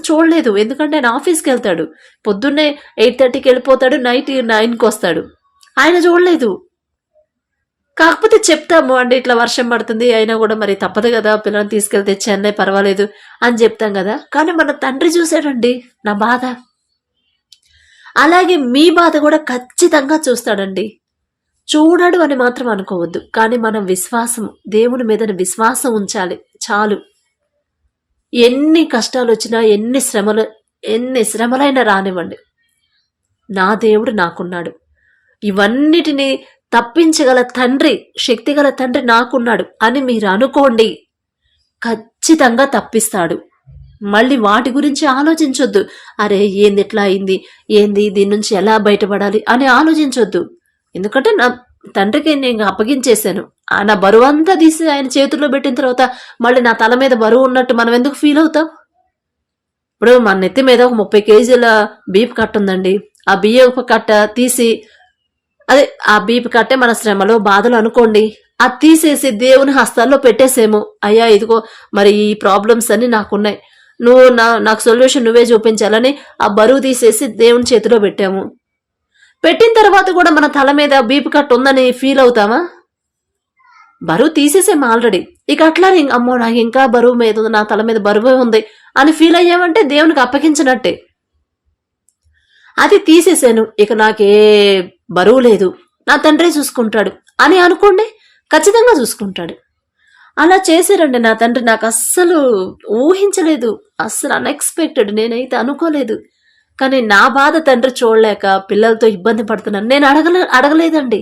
చూడలేదు, ఎందుకంటే ఆయన ఆఫీస్కి వెళ్తాడు. పొద్దున్నే 8:30కి వెళ్ళిపోతాడు, నైట్ 9కి వస్తాడు. ఆయన చూడలేదు. కాకపోతే చెప్తాము అంటే ఇట్లా వర్షం పడుతుంది అయినా కూడా మరి తప్పదు కదా, పిల్లల్ని తీసుకెళ్తే చెన్నై పర్వాలేదు అని చెప్తాం కదా. కానీ మన తండ్రి చూశాడండి నా బాధ. అలాగే మీ బాధ కూడా ఖచ్చితంగా చూస్తాడండి. చూడడు అని మాత్రం అనుకోవద్దు. కానీ మనం విశ్వాసం, దేవుని మీద విశ్వాసం ఉంచాలి చాలు. ఎన్ని కష్టాలు వచ్చినా ఎన్ని శ్రమలైనా రానివ్వండి, నా దేవుడు నాకున్నాడు. ఇవన్నిటినీ తప్పించగల తండ్రి, శక్తిగల తండ్రి నాకున్నాడు అని మీరు అనుకోండి, ఖచ్చితంగా తప్పిస్తాడు. మళ్ళీ వాటి గురించి ఆలోచించొద్దు. అరే ఏంది ఎట్లా అయింది, ఏంది దీని నుంచి ఎలా బయటపడాలి అని ఆలోచించొద్దు. ఎందుకంటే నా తండ్రికి నేను అప్పగించేశాను. నా బరువు అంతా తీసి ఆయన చేతుల్లో పెట్టిన తర్వాత మళ్ళీ నా తల మీద బరువు ఉన్నట్టు మనం ఎందుకు ఫీల్ అవుతాం? ఇప్పుడు మన నెత్తి మీద ఒక 30 కేజీల బీప్ కట్ట ఉందండి. ఆ బియ్యపు కట్ట తీసి, అదే ఆ బీప్ కట్టే మన శ్రమలో బాధలు అనుకోండి, అది తీసేసి దేవుని హస్తాల్లో పెట్టేసేమో, అయ్యా ఇదిగో మరి ఈ ప్రాబ్లమ్స్ అన్ని నాకున్నాయి, నువ్వు నాకు సొల్యూషన్ నువ్వే చూపించాలని ఆ బరువు తీసేసి దేవుని చేతిలో పెట్టాము. పెట్టిన తర్వాత కూడా మన తల మీద బీపీ కట్ ఉందని ఫీల్ అవుతామా? బరువు తీసేసాము ఆల్రెడీ. ఇక అట్లా అమ్మో నాకు ఇంకా బరువు మీద ఉంది, నా తల మీద బరువు ఉంది అని ఫీల్ అయ్యామంటే దేవునికి అప్పగించినట్టే. అది తీసేసాను, ఇక నాకే బరువు లేదు, నా తండ్రి చూసుకుంటాడు అని అనుకోండి, ఖచ్చితంగా చూసుకుంటాడు. అలా చేశారండి నా తండ్రి. నాకు అస్సలు ఊహించలేదు, అస్సలు అన్ఎక్స్పెక్టెడ్, నేనైతే అనుకోలేదు. కానీ నా బాధ తండ్రి చూడలేక పిల్లలతో ఇబ్బంది పడుతున్నాను. నేను అడగలేదండి,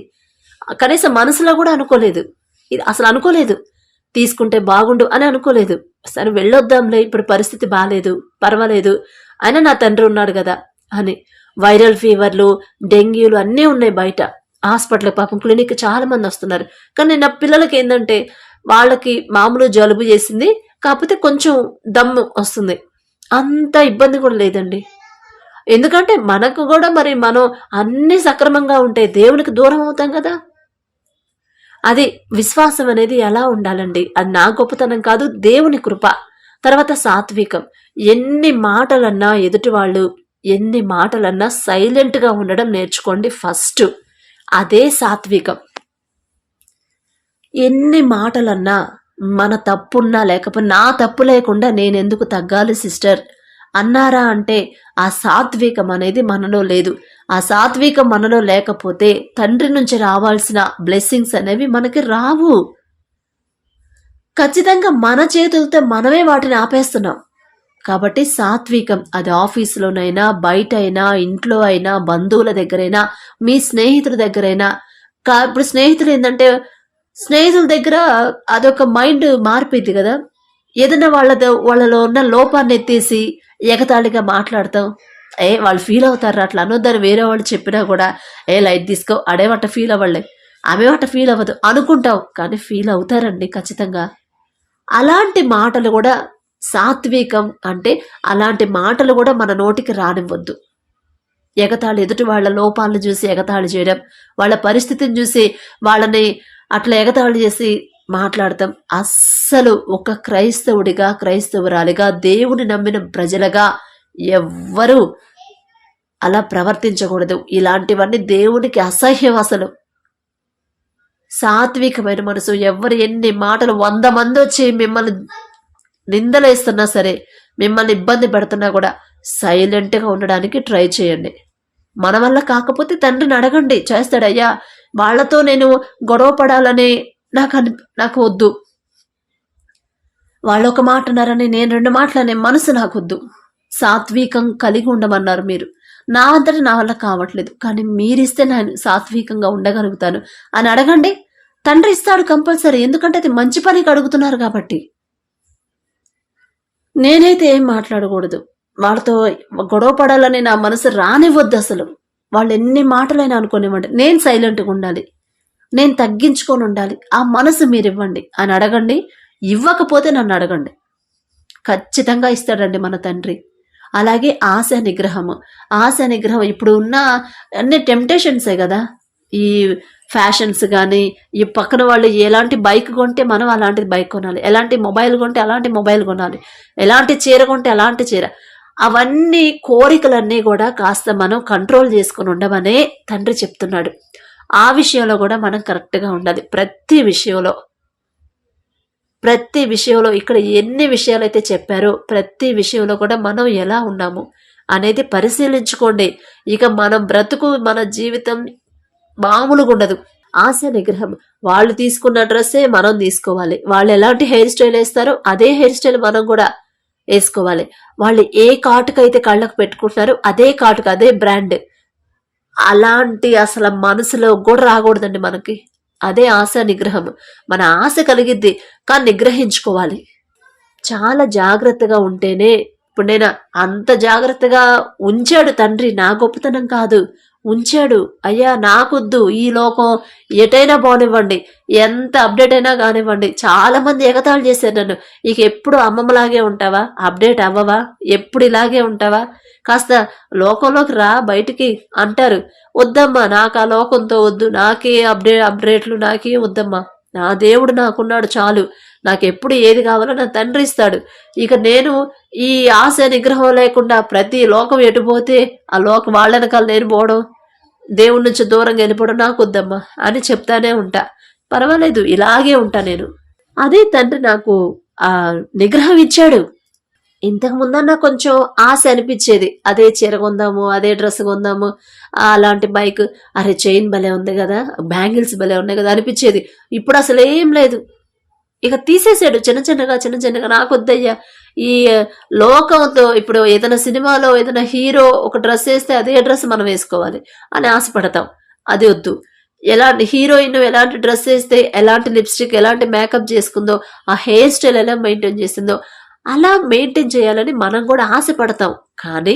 కనీసం మనసులో కూడా అనుకోలేదు. ఇది అసలు అనుకోలేదు, తీసుకుంటే బాగుండు అని అనుకోలేదు. సరే వెళ్ళొద్దాంలే, ఇప్పుడు పరిస్థితి బాగాలేదు, పర్వాలేదు, అయినా నా తండ్రి ఉన్నాడు కదా అని. వైరల్ ఫీవర్లు, డెంగ్యూలు అన్నీ ఉన్నాయి బయట. హాస్పిటల్ పాపం క్లినిక్ చాలా మంది వస్తున్నారు. కానీ నా పిల్లలకి ఏంటంటే వాళ్ళకి మామూలు జలుబు చేసింది, కాకపోతే కొంచెం దమ్ము వస్తుంది, అంత ఇబ్బంది కూడా లేదండి. ఎందుకంటే మనకు కూడా మరి మనం అన్ని సక్రమంగా ఉంటే దేవునికి దూరం అవుతాం కదా. అది విశ్వాసం అనేది ఎలా ఉండాలండి, అది నా గొప్పతనం కాదు, దేవుని కృప. తర్వాత సాత్వికం. ఎన్ని మాటలన్నా ఎదుటి వాళ్ళు ఎన్ని మాటలన్నా సైలెంట్గా ఉండడం నేర్చుకోండి ఫస్ట్. అదే సాత్వికం. ఎన్ని మాటలన్నా మన తప్పున్నా లేకపోతే నా తప్పు లేకుండా నేనెందుకు తగ్గాలి సిస్టర్ అన్నారా అంటే ఆ సాత్వికం అనేది మనలో లేదు. ఆ సాత్వికం మనలో లేకపోతే తండ్రి నుంచి రావాల్సిన బ్లెస్సింగ్స్ అనేవి మనకి రావు. ఖచ్చితంగా మన చేతులతో మనమే వాటిని ఆపేస్తున్నాం. కాబట్టి సాత్వికం, అది ఆఫీసులోనైనా బయట అయినా ఇంట్లో అయినా బంధువుల దగ్గరైనా మీ స్నేహితుల దగ్గరైనా. ఇప్పుడు స్నేహితులు ఏంటంటే స్నేహితుల దగ్గర అదొక మైండ్ మారిపోయింది కదా. ఏదైనా వాళ్ళలో ఉన్న లోపాన్ని ఎత్తేసి ఎగతాళిగా మాట్లాడతాం. వాళ్ళు ఫీల్ అవుతారు, అట్లా అనొద్దని వేరే వాళ్ళు చెప్పినా కూడా లైట్ తీసుకో, అడేమట ఫీల్ అవ్వలే, ఆమెమట ఫీల్ అవ్వదు అనుకుంటాం, కానీ ఫీల్ అవుతారండి ఖచ్చితంగా. అలాంటి మాటలు కూడా సాత్వికం అంటే, అలాంటి మాటలు కూడా మన నోటికి రానివ్వద్దు. ఎగతాళి, ఎదుటి వాళ్ళ లోపాలను చూసి ఎగతాళి చేయడం, వాళ్ళ పరిస్థితిని చూసి వాళ్ళని అట్లా ఎగతాళి చేసి మాట్లాడతాం అస్సలు ఒక క్రైస్తవుడిగా, క్రైస్తవురాలిగా, దేవుని నమ్మిన ప్రజలుగా ఎవ్వరూ అలా ప్రవర్తించకూడదు. ఇలాంటివన్నీ దేవునికి అసహ్యం. అసలు సాత్వికమైన మనసు, ఎవరు ఎన్ని మాటలు 100 మంది వచ్చి మిమ్మల్ని నిందలేస్తున్నా సరే, మిమ్మల్ని ఇబ్బంది పెడుతున్నా కూడా సైలెంట్గా ఉండడానికి ట్రై చేయండి. మన వల్ల కాకపోతే తండ్రిని అడగండి, చేస్తాడయ్యా. వాళ్లతో నేను గొడవ పడాలని నాకు వద్దు, వాళ్ళు ఒక మాట అన్నారని నేను 2 మాటలనే మనసు నాకొద్దు. సాత్వికం కలిగి ఉండమన్నారు మీరు. నా అంతటి నా వల్ల కావట్లేదు, కానీ మీరిస్తే నేను సాత్వికంగా ఉండగలుగుతాను అని అడగండి. తండ్రి ఇస్తాడు కంపల్సరీ, ఎందుకంటే అది మంచి పనికి అడుగుతున్నారు కాబట్టి. నేనైతే ఏం మాట్లాడకూడదు, వాళ్ళతో గొడవ పడాలని నా మనసు రానివ్వద్దు. అసలు వాళ్ళు ఎన్ని మాటలైనా అనుకోనివ్వండి, నేను సైలెంట్గా ఉండాలి, నేను తగ్గించుకొని ఉండాలి. ఆ మనసు మీరు ఇవ్వండి అని అడగండి. ఇవ్వకపోతే నన్ను అడగండి, ఖచ్చితంగా ఇస్తాడండి మన తండ్రి. అలాగే ఆశ నిగ్రహము. ఆశ నిగ్రహం ఇప్పుడు ఉన్న అన్ని టెంప్టేషన్సే కదా. ఈ ఫ్యాషన్స్ కానీ, ఈ పక్కన వాళ్ళు ఎలాంటి బైక్ కొంటే మనం అలాంటి బైక్ కొనాలి, ఎలాంటి మొబైల్ కొంటే అలాంటి మొబైల్ కొనాలి, ఎలాంటి చీర కొంటే అలాంటి చీర, అవన్నీ కోరికలన్నీ కూడా కాస్త మనం కంట్రోల్ చేసుకుని ఉండమనే తండ్రి చెప్తున్నాడు. ఆ విషయంలో కూడా మనం కరెక్ట్గా ఉండాలి. ప్రతి విషయంలో ఇక్కడ ఎన్ని విషయాలు అయితే చెప్పారో ప్రతి విషయంలో కూడా మనం ఎలా ఉన్నాము అనేది పరిశీలించుకోండి. ఇక మనం బ్రతుకు, మన జీవితం మామూలుగా ఉండదు. ఆశ నిగ్రహం. వాళ్ళు తీసుకున్న డ్రెస్సే మనం తీసుకోవాలి, వాళ్ళు ఎలాంటి హెయిర్ స్టైల్ వేస్తారో అదే హెయిర్ స్టైల్ మనం కూడా వేసుకోవాలి. వాళ్ళు ఏ కాటుకైతే కళ్ళకు పెట్టుకుంటున్నారో అదే కాటుక, అదే బ్రాండ్. అలాంటి అసలు మనసులో కూడా రాకూడదండి మనకి. అదే ఆశ నిగ్రహం. మన ఆశ కలిగిద్ది, కానీ నిగ్రహించుకోవాలి. చాలా జాగ్రత్తగా ఉంటేనే. ఇప్పుడు నేను అంత జాగ్రత్తగా ఉంచాడు తండ్రి, నా గొప్పతనం కాదు, ఉంచాడు. అయ్యా నాకొద్దు ఈ లోకం, ఎటైనా పోనివ్వండి, ఎంత అప్డేట్ అయినా కానివ్వండి. చాలా మంది ఎగతాళి చేశారు నన్ను, ఇక ఎప్పుడు అమ్మమ్మలాగే ఉంటావా, అప్డేట్ అవ్వవా, ఎప్పుడు ఇలాగే ఉంటావా, కాస్త లోకంలోకి రా బయటికి అంటారు. వద్దమ్మా, నాకు ఆ లోకంతో వద్దు, నాకే అప్డేట్లు నాకే వద్దమ్మా, నా దేవుడు నాకున్నాడు చాలు, నాకు ఎప్పుడు ఏది కావాలో నా తండ్రి ఇస్తాడు. ఇక నేను ఈ ఆశ నిగ్రహం లేకుండా ప్రతి లోకం ఎటుపోతే ఆ లోకం వాళ్ళ వెనకాల నేను పోవడం, దేవుడి నుంచి దూరంగా వెళ్ళిపోవడం నాకు వద్దమ్మా అని చెప్తానే ఉంటా. పర్వాలేదు, ఇలాగే ఉంటా నేను. అదే తండ్రి నాకు ఆ నిగ్రహం ఇచ్చాడు. ఇంతకు ముందన్నా కొంచెం ఆశ అనిపించేది, అదే చీర కొందాము, అదే డ్రెస్ కొందాము, అలాంటి బైక్, అరే చైన్ భలే ఉంది కదా, బ్యాంగిల్స్ భలే ఉన్నాయి కదా అనిపించేది. ఇప్పుడు అసలు ఏం లేదు, ఇక తీసేసాడు చిన్న చిన్నగా. నాకు వద్దయ్యా ఈ లోకంతో. ఇప్పుడు ఏదైనా సినిమాలో ఏదైనా హీరో ఒక డ్రెస్ వేస్తే అదే డ్రెస్ మనం వేసుకోవాలి అని ఆశపడతాం, అది వద్దు. ఎలాంటి హీరోయిన్ ఎలాంటి డ్రెస్ వేస్తే, ఎలాంటి లిప్స్టిక్, ఎలాంటి మేకప్ చేసుకుందో, ఆ హెయిర్ స్టైల్ ఎలా మెయింటైన్ చేస్తుందో అలా మెయింటైన్ చేయాలని మనం కూడా ఆశపడతాం. కానీ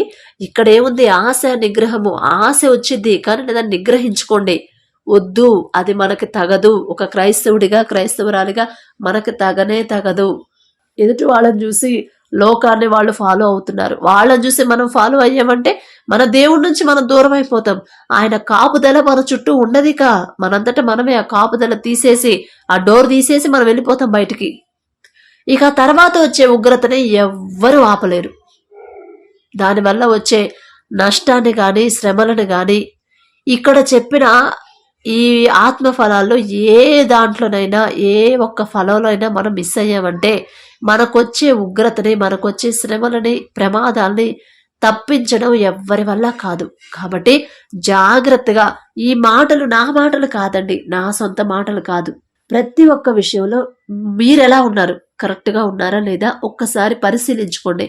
ఇక్కడ ఏముంది, ఆశ నిగ్రహము. ఆశ వచ్చింది కానీ దాన్ని నిగ్రహించుకోండి. వద్దు, అది మనకి తగదు. ఒక క్రైస్తవుడిగా, క్రైస్తవురాలిగా మనకి తగదు. ఎదుటి వాళ్ళని చూసి లోకాన్ని వాళ్ళు ఫాలో అవుతున్నారు, వాళ్ళని చూసి మనం ఫాలో అయ్యామంటే మన దేవుడి నుంచి మనం దూరం అయిపోతాం. ఆయన కాపుదల మన చుట్టూ ఉండదిక. మనంతటా మనమే ఆ కాపుదల తీసేసి, ఆ డోర్ తీసేసి మనం వెళ్ళిపోతాం బయటికి. ఇక తర్వాత వచ్చే ఉగ్రతని ఎవ్వరూ ఆపలేరు. దానివల్ల వచ్చే నష్టాన్ని కానీ, శ్రమలను కానీ, ఇక్కడ చెప్పిన ఈ ఆత్మ ఫలాల్లో ఏ దాంట్లోనైనా, ఏ ఒక్క ఫలంలో అయినా మనం మిస్ అయ్యామంటే మనకొచ్చే ఉగ్రతని, మనకొచ్చే శ్రమలని, ప్రమాదాలని తప్పించడం ఎవ్వరి వల్ల కాదు. కాబట్టి జాగ్రత్తగా, ఈ మాటలు నా మాటలు కాదండి, నా సొంత మాటలు కాదు. ప్రతి ఒక్క విషయంలో మీరెలా ఉన్నారు, కరెక్ట్గా ఉన్నారా లేదా ఒక్కసారి పరిశీలించుకోండి.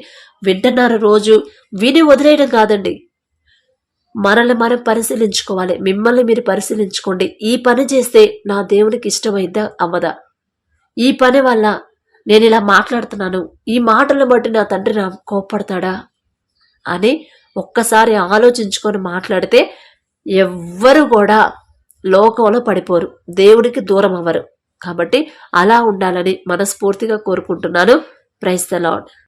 వింటున్నారు రోజు, విని వదిలేయడం కాదండి. మనల్ని మనం పరిశీలించుకోవాలి. మిమ్మల్ని మీరు పరిశీలించుకోండి. ఈ పని చేస్తే నా దేవునికి ఇష్టమైందా అవ్వదా? ఈ పని వల్ల నేను ఇలా మాట్లాడుతున్నాను, ఈ మాటలను బట్టి నా తండ్రి నా కోప్పడతాడా అని ఒక్కసారి ఆలోచించుకొని మాట్లాడితే ఎవ్వరు కూడా లోకంలో పడిపోరు, దేవుడికి దూరం అవ్వరు. కాబట్టి అలా ఉండాలని మనస్ఫూర్తిగా కోరుకుంటున్నాను. Praise the lord.